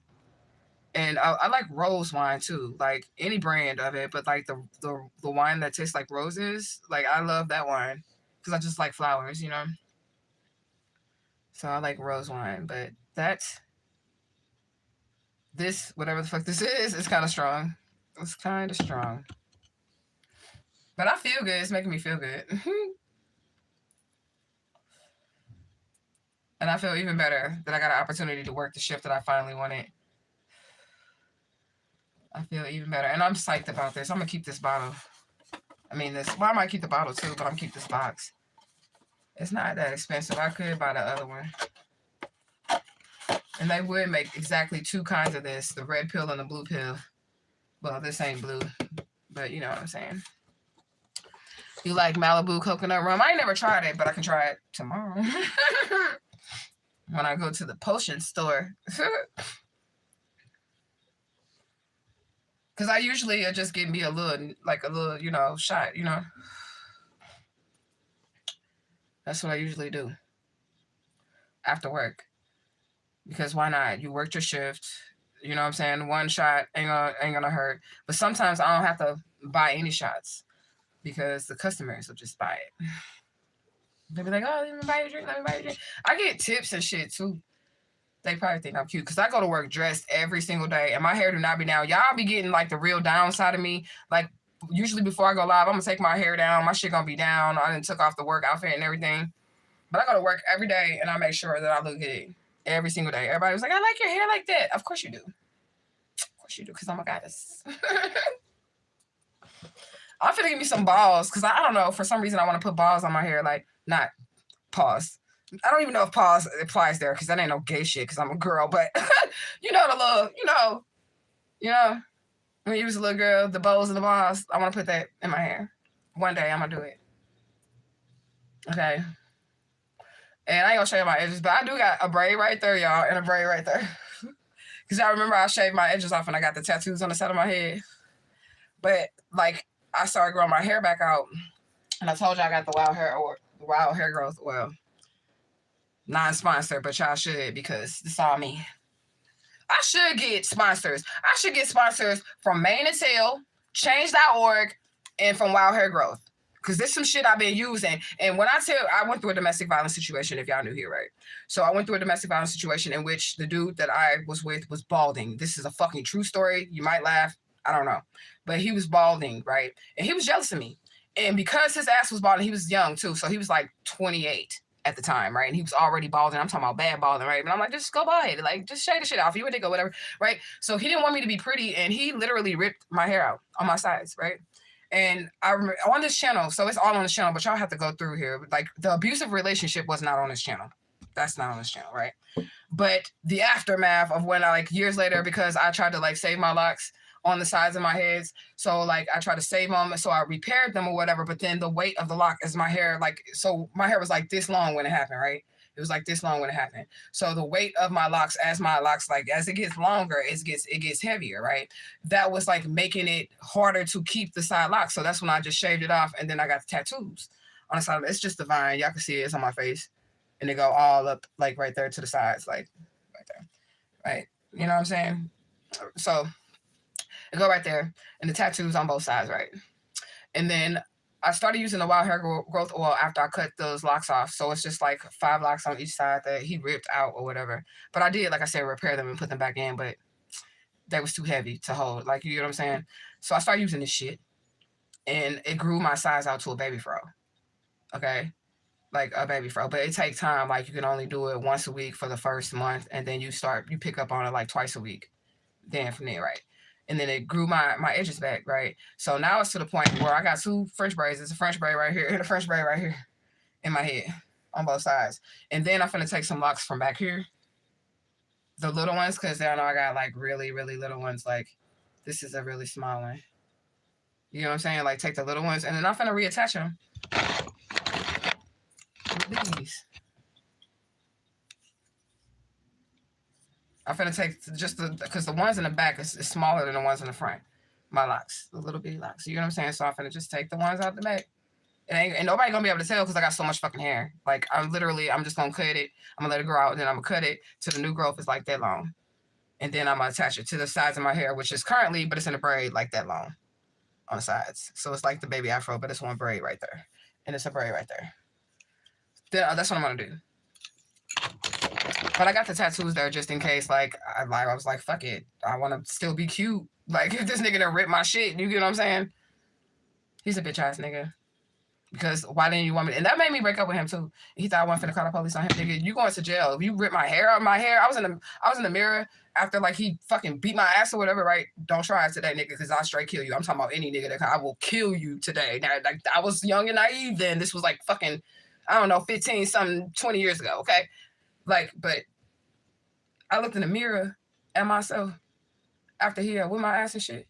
And I like rose wine too, like any brand of it, but like the wine that tastes like roses, like I love that wine because I just like flowers, you know. So I like rose wine, but this, whatever the fuck this is kind of strong. It's kind of strong. But I feel good. It's making me feel good. And I feel even better that I got an opportunity to work the shift that I finally wanted. I feel even better. And I'm psyched about this. I'm going to keep this bottle. I mean, well, I might keep the bottle too, but I'm going to keep this box. It's not that expensive. I could buy the other one. And they would make exactly 2 kinds of this, the red pill and the blue pill. Well, this ain't blue, but you know what I'm saying. You like Malibu coconut rum? I ain't never tried it, but I can try it tomorrow. When I go to the potion store. Because I usually just give me a little, you know, shot, you know. That's what I usually do after work. Because why not? You worked your shift. You know what I'm saying? One shot ain't gonna hurt. But sometimes I don't have to buy any shots because the customers will just buy it. They'll be like, oh, let me buy you a drink, let me buy you a drink. I get tips and shit too. They probably think I'm cute because I go to work dressed every single day and my hair do not be down. Y'all be getting like the real downside of me. Like usually before I go live, I'm gonna take my hair down. My shit gonna be down. I done took off the work outfit and everything. But I go to work every day and I make sure that I look good every single day. Everybody was like, I like your hair like that. Of course you do. Of course you do, because I'm a goddess. I'm finna give me some balls because I don't know. For some reason, I want to put balls on my hair. Like, not pause. I don't even know if pause applies there because that ain't no gay shit because I'm a girl. But you know the little, you know, when you was a little girl, the bows and the balls. I want to put that in my hair. One day I'm gonna do it. Okay. And I ain't gonna show you my edges, but I do got a braid right there, y'all, and a braid right there. Because I remember I shaved my edges off and I got the tattoos on the side of my head. But like I started growing my hair back out, and I told you I got the wild hair growth. Well, non-sponsored, but y'all should because it's all me. I should get sponsors. I should get sponsors from Mane and Tail, Change.org, and from Wild Hair Growth. Because there's some shit I've been using. And when I went through a domestic violence situation, if y'all knew here, right? So I went through a domestic violence situation in which the dude that I was with was balding. This is a fucking true story. You might laugh. I don't know. But he was balding, right? And he was jealous of me. And because his ass was balding, he was young too. So he was like 28 at the time, right? And he was already balding. I'm talking about bad balding, right? But I'm like, just go bald. Like, just shave the shit off. You would think or whatever, right? So he didn't want me to be pretty. And he literally ripped my hair out on my sides, right? And I remember on this channel, so it's all on this channel, but y'all have to go through here. Like the abusive relationship was not on this channel. That's not on this channel, right? But the aftermath of when I like years later, because I tried to like save my locks on the sides of my heads. So like I tried to save them. So I repaired them or whatever. But then the weight of the lock is my hair. Like, so my hair was like this long when it happened, right? It was like this long when it happened. So the weight of my locks, as it gets longer, it gets heavier, right? That was like making it harder to keep the side locks. So that's when I just shaved it off, and then I got the tattoos on the side. It's just divine. Y'all can see it. It's on my face, and they go all up like right there to the sides, like right there, right? You know what I'm saying? So it go right there, and the tattoos on both sides, right? And then I started using the wild hair growth oil after I cut those locks off. So it's just like 5 locks on each side that he ripped out or whatever. But I did, like I said, repair them and put them back in, but that was too heavy to hold. Like, you know what I'm saying? So I started using this shit, and it grew my size out to a baby fro. Okay? Like a baby fro. But it takes time. Like, you can only do it once a week for the first month, and then you pick up on it like twice a week. Then from there, right? And then it grew my edges back, right? So now it's to the point where I got 2 French braids. It's a French braid right here and a French braid right here in my head. on both sides. And then I'm finna take some locks from back here, the little ones, because I know I got like really, really little ones. Like this is a really small one. You know what I'm saying? Like take the little ones, and then I'm finna reattach them with these. I'm finna take just because the ones in the back is smaller than the ones in the front. My locks, the little bitty locks. You know what I'm saying? So I'm finna just take the ones out the back. And nobody gonna be able to tell because I got so much fucking hair. Like I'm just gonna cut it. I'm gonna let it grow out, and then I'm gonna cut it till the new growth is like that long. And then I'm gonna attach it to the sides of my hair, which is currently, but it's in a braid like that long on the sides. So it's like the baby afro, but it's one braid right there. And it's a braid right there. Then that's what I'm gonna do. But I got the tattoos there just in case. Like I was like, fuck it. I want to still be cute. Like if this nigga done rip my shit, you get what I'm saying? He's a bitch ass nigga. Because why didn't you want me? And that made me break up with him too. He thought I wasn't finna call the police on him. Nigga, you going to jail. If you rip my hair out my hair, I was in the mirror after like he fucking beat my ass or whatever, right? Don't try it today, nigga, because I'll straight kill you. I'm talking about any nigga that I will kill you today. Now, like I was young and naive then. This was like fucking, I don't know, 15 something, 20 years ago, okay? Like, but I looked in the mirror at myself after he whipped my ass and shit.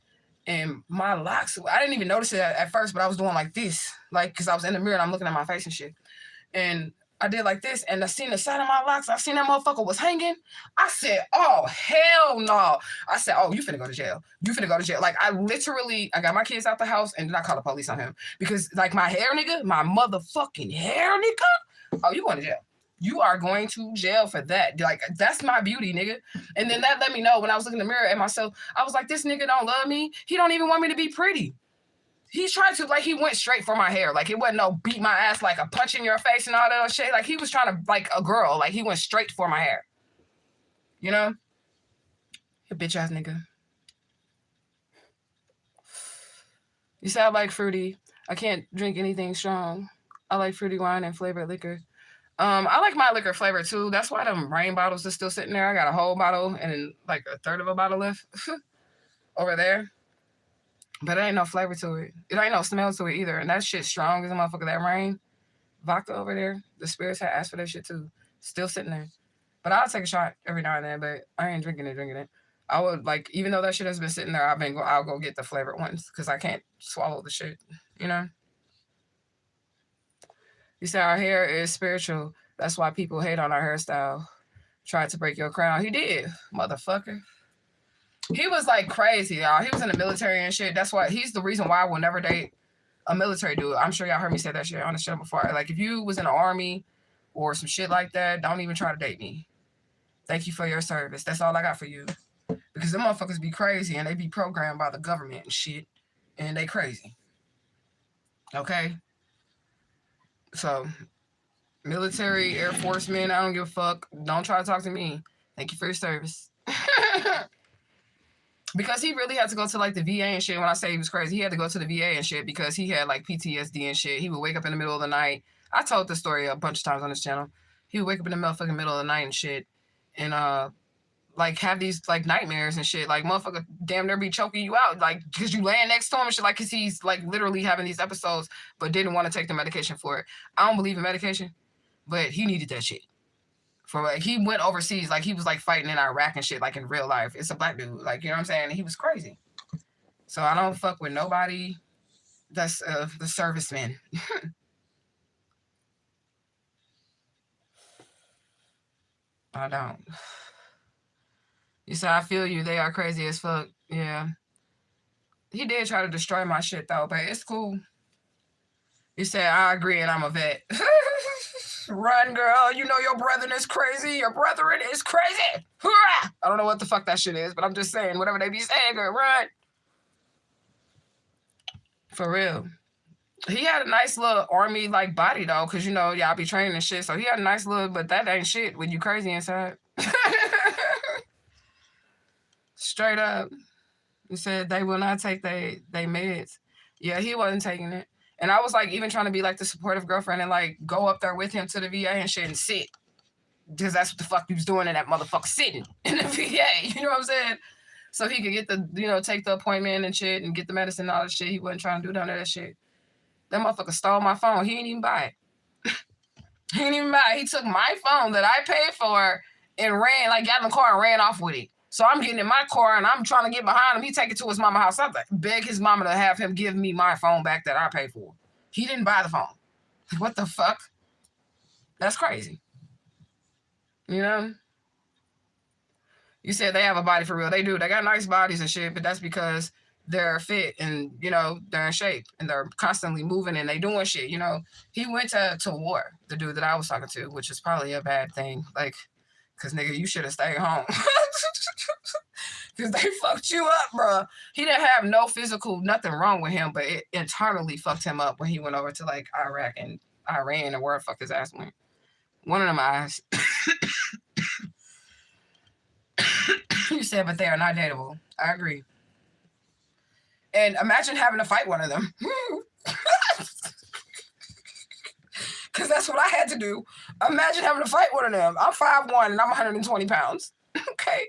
And my locks, I didn't even notice it at first, but I was doing like this, like, because I was in the mirror and I'm looking at my face and shit. And I did like this, and I seen the side of my locks. I seen that motherfucker was hanging. I said, oh, hell no. I said, oh, you finna go to jail. You finna go to jail. Like, I got my kids out the house, and then I called the police on him. Because, like, my hair, nigga, my motherfucking hair, nigga, oh, you going to jail. You are going to jail for that. Like, that's my beauty, nigga. And then that let me know when I was looking in the mirror at myself, I was like, this nigga don't love me. He don't even want me to be pretty. He's trying to, like, he went straight for my hair. Like, it wasn't no beat my ass, like a punch in your face and all that other shit. Like, he was trying to, like, a girl. Like, he went straight for my hair. You know? You bitch ass nigga. You say I like fruity. I can't drink anything strong. I like fruity wine and flavored liquor. I like my liquor flavor too. That's why them rain bottles are still sitting there. I got a whole bottle and like a third of a bottle left over there. But it ain't no flavor to it. It ain't no smell to it either. And that shit strong as a motherfucker. That rain vodka over there. The spirits had asked for that shit too. Still sitting there. But I'll take a shot every now and then. But I ain't drinking it. I would like, even though that shit has been sitting there, I'll go get the flavored ones because I can't swallow the shit. You know. You say our hair is spiritual. That's why people hate on our hairstyle. Tried to break your crown. He did, motherfucker. He was like crazy, y'all. He was in the military and shit. That's why he's the reason why I will never date a military dude. I'm sure y'all heard me say that shit on the show before. Like if you was in the army or some shit like that, don't even try to date me. Thank you for your service. That's all I got for you. Because them motherfuckers be crazy and they be programmed by the government and shit. And they crazy. Okay? So, military, Air Force men, I don't give a fuck. Don't try to talk to me. Thank you for your service. Because he really had to go to like the VA and shit. When I say he was crazy, he had to go to the VA and shit because he had like PTSD and shit. He would wake up in the middle of the night. I told this story a bunch of times on this channel. He would wake up in the motherfucking middle of the night and shit. And like have these like nightmares and shit. Like motherfucker damn near be choking you out. Like because you laying next to him and shit. Like because he's like literally having these episodes but didn't want to take the medication for it. I don't believe in medication, but he needed that shit. For like he went overseas. Like he was like fighting in Iraq and shit like in real life. It's a black dude. Like you know what I'm saying? And he was crazy. So I don't fuck with nobody that's the servicemen. I don't. You said, I feel you. They are crazy as fuck. Yeah. He did try to destroy my shit, though, but it's cool. You said, I agree, and I'm a vet. Run, girl. You know your brethren is crazy. Your brethren is crazy. Hoorah! I don't know what the fuck that shit is, but I'm just saying, whatever they be saying, girl, run. For real. He had a nice little army, like, body, though, because, you know, y'all be training and shit, so he had a nice little, but that ain't shit when you crazy inside. Straight up. He said they will not take they meds. Yeah, he wasn't taking it. And I was like even trying to be like the supportive girlfriend and like go up there with him to the VA and shit and sit. Because that's what the fuck he was doing in that motherfucker, sitting in the VA. You know what I'm saying? So he could get the, you know, take the appointment and shit and get the medicine and all that shit. He wasn't trying to do none of that shit. That motherfucker stole my phone. He didn't even buy it. He didn't even buy it. He took my phone that I paid for and ran, like got in the car and ran off with it. So I'm getting in my car and I'm trying to get behind him. He take it to his mama's house. I beg his mama to have him give me my phone back that I paid for. He didn't buy the phone. What the fuck? That's crazy. You know? You said they have a body for real. They do. They got nice bodies and shit, but that's because they're fit and, you know, they're in shape and they're constantly moving and they doing shit, you know. He went to war, the dude that I was talking to, which is probably a bad thing. Like, because, nigga, you should have stayed home. Because they fucked you up, bro. He didn't have no physical, nothing wrong with him, but it internally fucked him up when he went over to, like, Iraq and Iran or where the fuck his ass went. One of them eyes. You said, but they are not dateable. I agree. And imagine having to fight one of them. Because that's what I had to do. Imagine having to fight one of them. I'm 5'1" and I'm 120 pounds. Okay.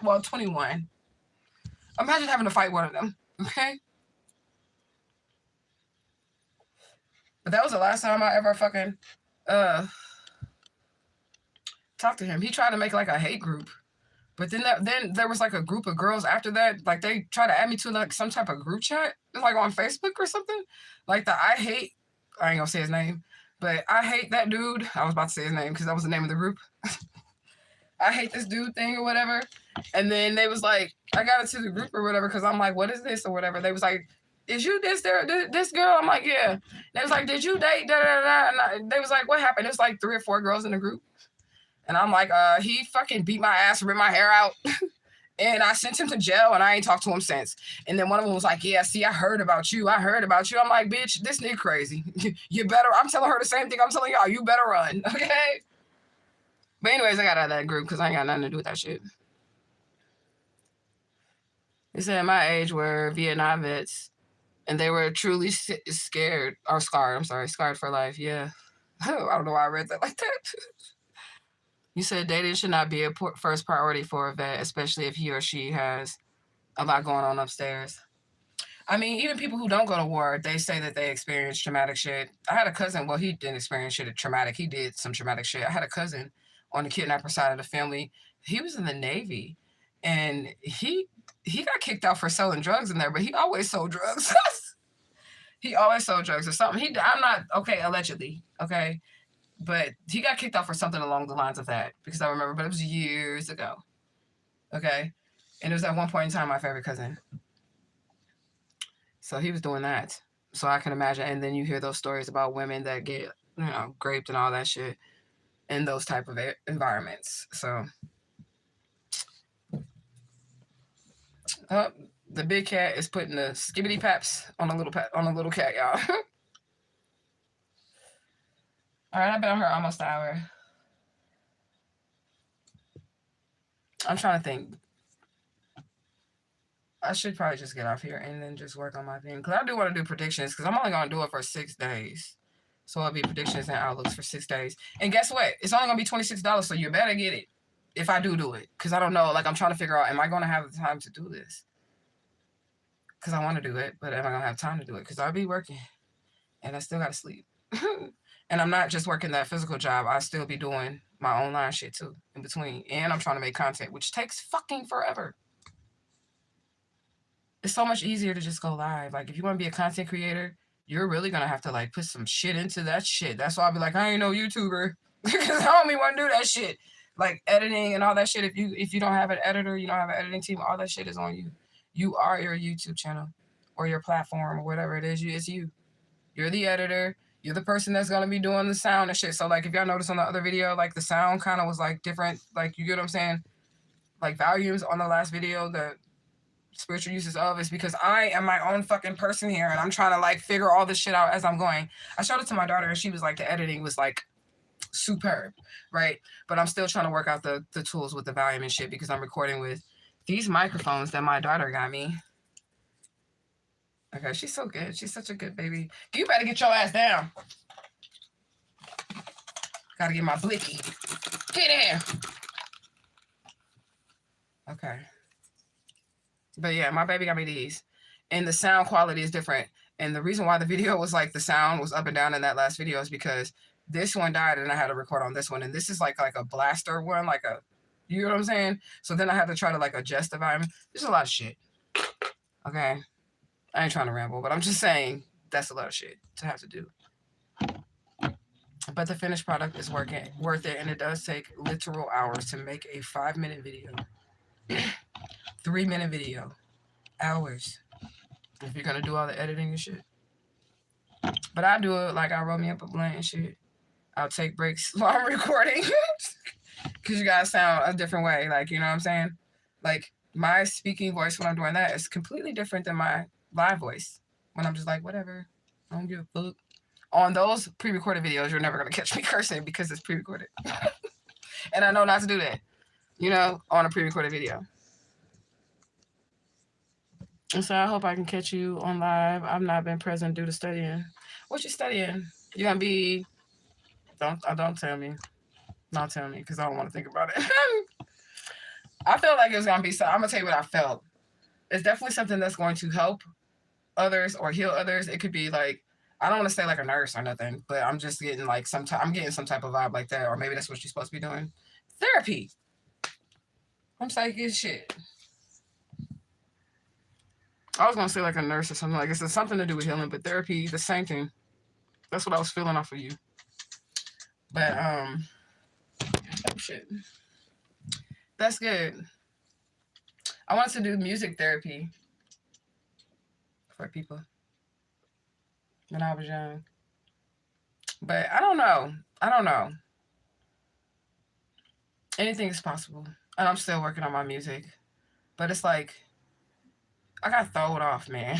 Well, 21. Imagine having to fight one of them. Okay. But that was the last time I ever fucking talked to him. He tried to make like a hate group. But then there was like a group of girls after that. Like they tried to add me to like some type of group chat. Like on Facebook or something. Like I ain't gonna say his name. But I hate that dude. I was about to say his name because that was the name of the group. I hate this dude thing or whatever. And then they was like, I got into the group or whatever because I'm like, what is this or whatever. They was like, is you this girl? I'm like, yeah. They was like, did you date? Da, da, da. And they was like, what happened? There's like 3 or 4 girls in the group. And I'm like, he fucking beat my ass, ripped my hair out. And I sent him to jail and I ain't talked to him since. And then one of them was like, yeah, see, I heard about you. I'm like, bitch, this nigga crazy. You better, I'm telling her the same thing I'm telling y'all. You better run, okay? But anyways, I got out of that group because I ain't got nothing to do with that shit. They said my age were Vietnam vets and they were truly scared or scarred. I'm sorry, scarred for life. Yeah. I don't know why I read that like that. You said dating should not be a first priority for a vet, especially if he or she has a lot going on upstairs. I mean, even people who don't go to war, they say that they experience traumatic shit. I had a cousin, well, he didn't experience shit traumatic. He did some traumatic shit. I had a cousin on the kidnapper side of the family. He was in the Navy, and he got kicked out for selling drugs in there, but he always sold drugs. He always sold drugs or something. I'm not, okay, allegedly, okay? But he got kicked out for something along the lines of that because I remember, but it was years ago. Okay. And it was at one point in time my favorite cousin. So he was doing that. So I can imagine. And then you hear those stories about women that get, you know, raped and all that shit in those type of environments. So the big cat is putting the skibbity paps on a little cat, y'all. All right, I've been on here almost an hour. I'm trying to think. I should probably just get off here and then just work on my thing. Because I do want to do predictions because I'm only going to do it for 6 days. So it'll be predictions and outlooks for 6 days. And guess what? It's only going to be $26, so you better get it if I do it. Because I don't know. Like, I'm trying to figure out, am I going to have the time to do this? Because I want to do it, but am I going to have time to do it? Because I'll be working. And I still got to sleep. And I'm not just working that physical job. I still be doing my online shit too in between. And I'm trying to make content, which takes fucking forever. It's so much easier to just go live. Like, if you want to be a content creator, you're really going to have to, like, put some shit into that shit. That's why I'll be like, I ain't no YouTuber. Because I don't even want to do that shit. Like, editing and all that shit. If you don't have an editor, you don't have an editing team, all that shit is on you. You are your YouTube channel or your platform or whatever it is. It's you. You're the editor. You're the person that's going to be doing the sound and shit. So, like, if y'all notice on the other video, like, the sound kind of was, like, different. Like, you get what I'm saying? Like, volumes on the last video, the spiritual uses of is because I am my own fucking person here. And I'm trying to, like, figure all this shit out as I'm going. I showed it to my daughter, and she was like, the editing was, like, superb, right? But I'm still trying to work out the tools with the volume and shit because I'm recording with these microphones that my daughter got me. Okay, she's so good. She's such a good baby. You better get your ass down. Gotta get my blicky. Get in. Okay. But yeah, my baby got me these. And the sound quality is different. And the reason why the video was like the sound was up and down in that last video is because This one died and I had to record on this one. And this is like a blaster one, like a, you know what I'm saying? So then I had to try to like adjust the volume. There's a lot of shit. Okay. I ain't trying to ramble, but I'm just saying that's a lot of shit to have to do. But the finished product is worth it, and it does take literal hours to make a 5-minute video. 3-minute video. Hours. If you're gonna do all the editing and shit. But I do it like I roll me up a blunt and shit. I'll take breaks while I'm recording. Because you guys sound a different way. Like, you know what I'm saying? Like, my speaking voice when I'm doing that is completely different than my live voice. When I'm just like, whatever. I don't give a fuck. On those pre-recorded videos, you're never going to catch me cursing because it's pre-recorded. And I know not to do that, you know, on a pre-recorded video. And so I hope I can catch you on live. I've not been present due to studying. What you studying? You going to be... Don't tell me. Don't tell me because I don't want to think about it. I felt like it was going to be... I'm going to tell you what I felt. It's definitely something that's going to help others or heal others. It could be like... I don't want to say like a nurse or nothing, but I'm just getting like I'm getting some type of vibe like that, or maybe that's what you're supposed to be doing. Therapy. I'm psychic shit. I was gonna say like a nurse or something, like it's something to do with healing, but therapy, the same thing. That's what I was feeling off of you. But oh shit. That's good. I wanted to do music therapy for people when I was young. But I don't know. Anything is possible. And I'm still working on my music. But it's like, I got thrown off, man.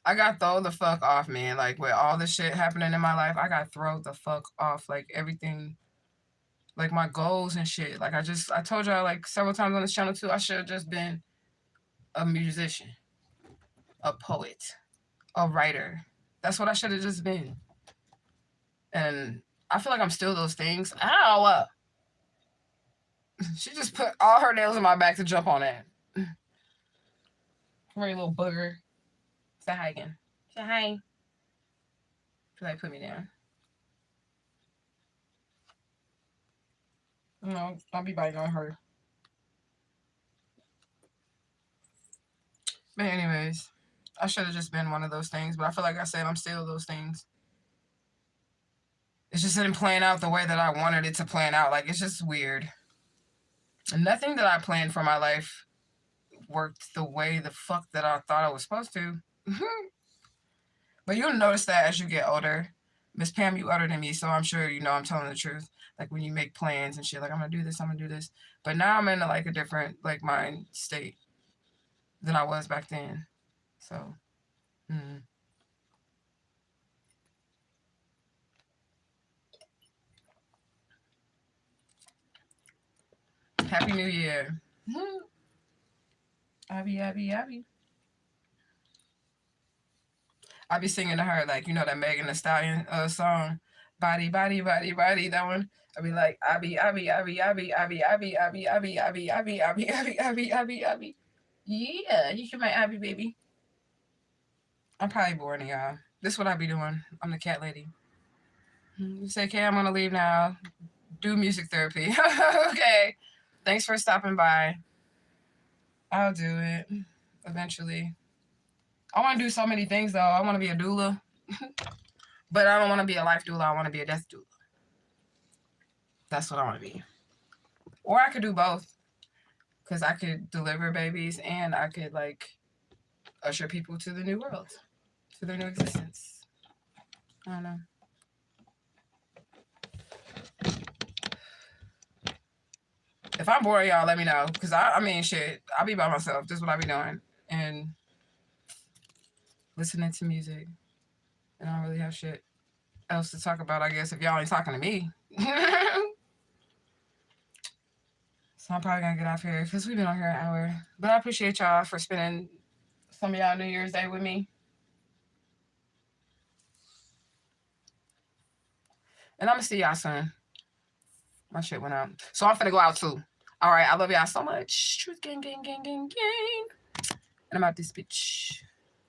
I got thrown the fuck off, man. Like, with all this shit happening in my life, I got thrown the fuck off. Like, everything. Like, my goals and shit. Like, I told y'all, like, several times on this channel, too, I should have just been a musician. A poet. A writer. That's what I should have just been. And I feel like I'm still those things. Ow! She just put all her nails in my back to jump on that. Come here, little booger. Say hi again. Say hi. Feel like put me down. No, don't be biting on her. But anyways, I should have just been one of those things. But I feel like I said I'm still those things. It's just didn't plan out the way that I wanted it to plan out. Like, it's just weird. Nothing that I planned for my life worked the way the fuck that I thought I was supposed to. But you'll notice that as you get older. Miss Pam, you older than me, so I'm sure you know I'm telling the truth. Like, when you make plans and shit, like, I'm gonna do this, I'm gonna do this. But now I'm in like a different, like, mind state than I was back then. So, Happy New Year. Abby. I be singing to her, like, you know that Megan Thee Stallion song, body, that one. I be like, Abby. Yeah, you can make Abby, baby. I'm probably boring, y'all. This is what I be doing. I'm the cat lady. You say, okay, I'm gonna leave now. Do music therapy. Okay. Thanks for stopping by. I'll do it eventually. I want to do so many things, though. I want to be a doula. But I don't want to be a life doula. I want to be a death doula. That's what I want to be. Or I could do both. Because I could deliver babies and I could, like, usher people to the new world. To their new existence. I don't know. If I'm boring, y'all, let me know. Because, I mean, shit, I'll be by myself. This is what I be doing. And listening to music. And I don't really have shit else to talk about, I guess, if y'all ain't talking to me. So I'm probably going to get off here because we've been on here an hour. But I appreciate y'all for spending some of y'all New Year's Day with me. And I'm going to see y'all soon. My shit went out. So I'm finna go out too. All right. I love y'all so much. Truth gang. And I'm out this bitch.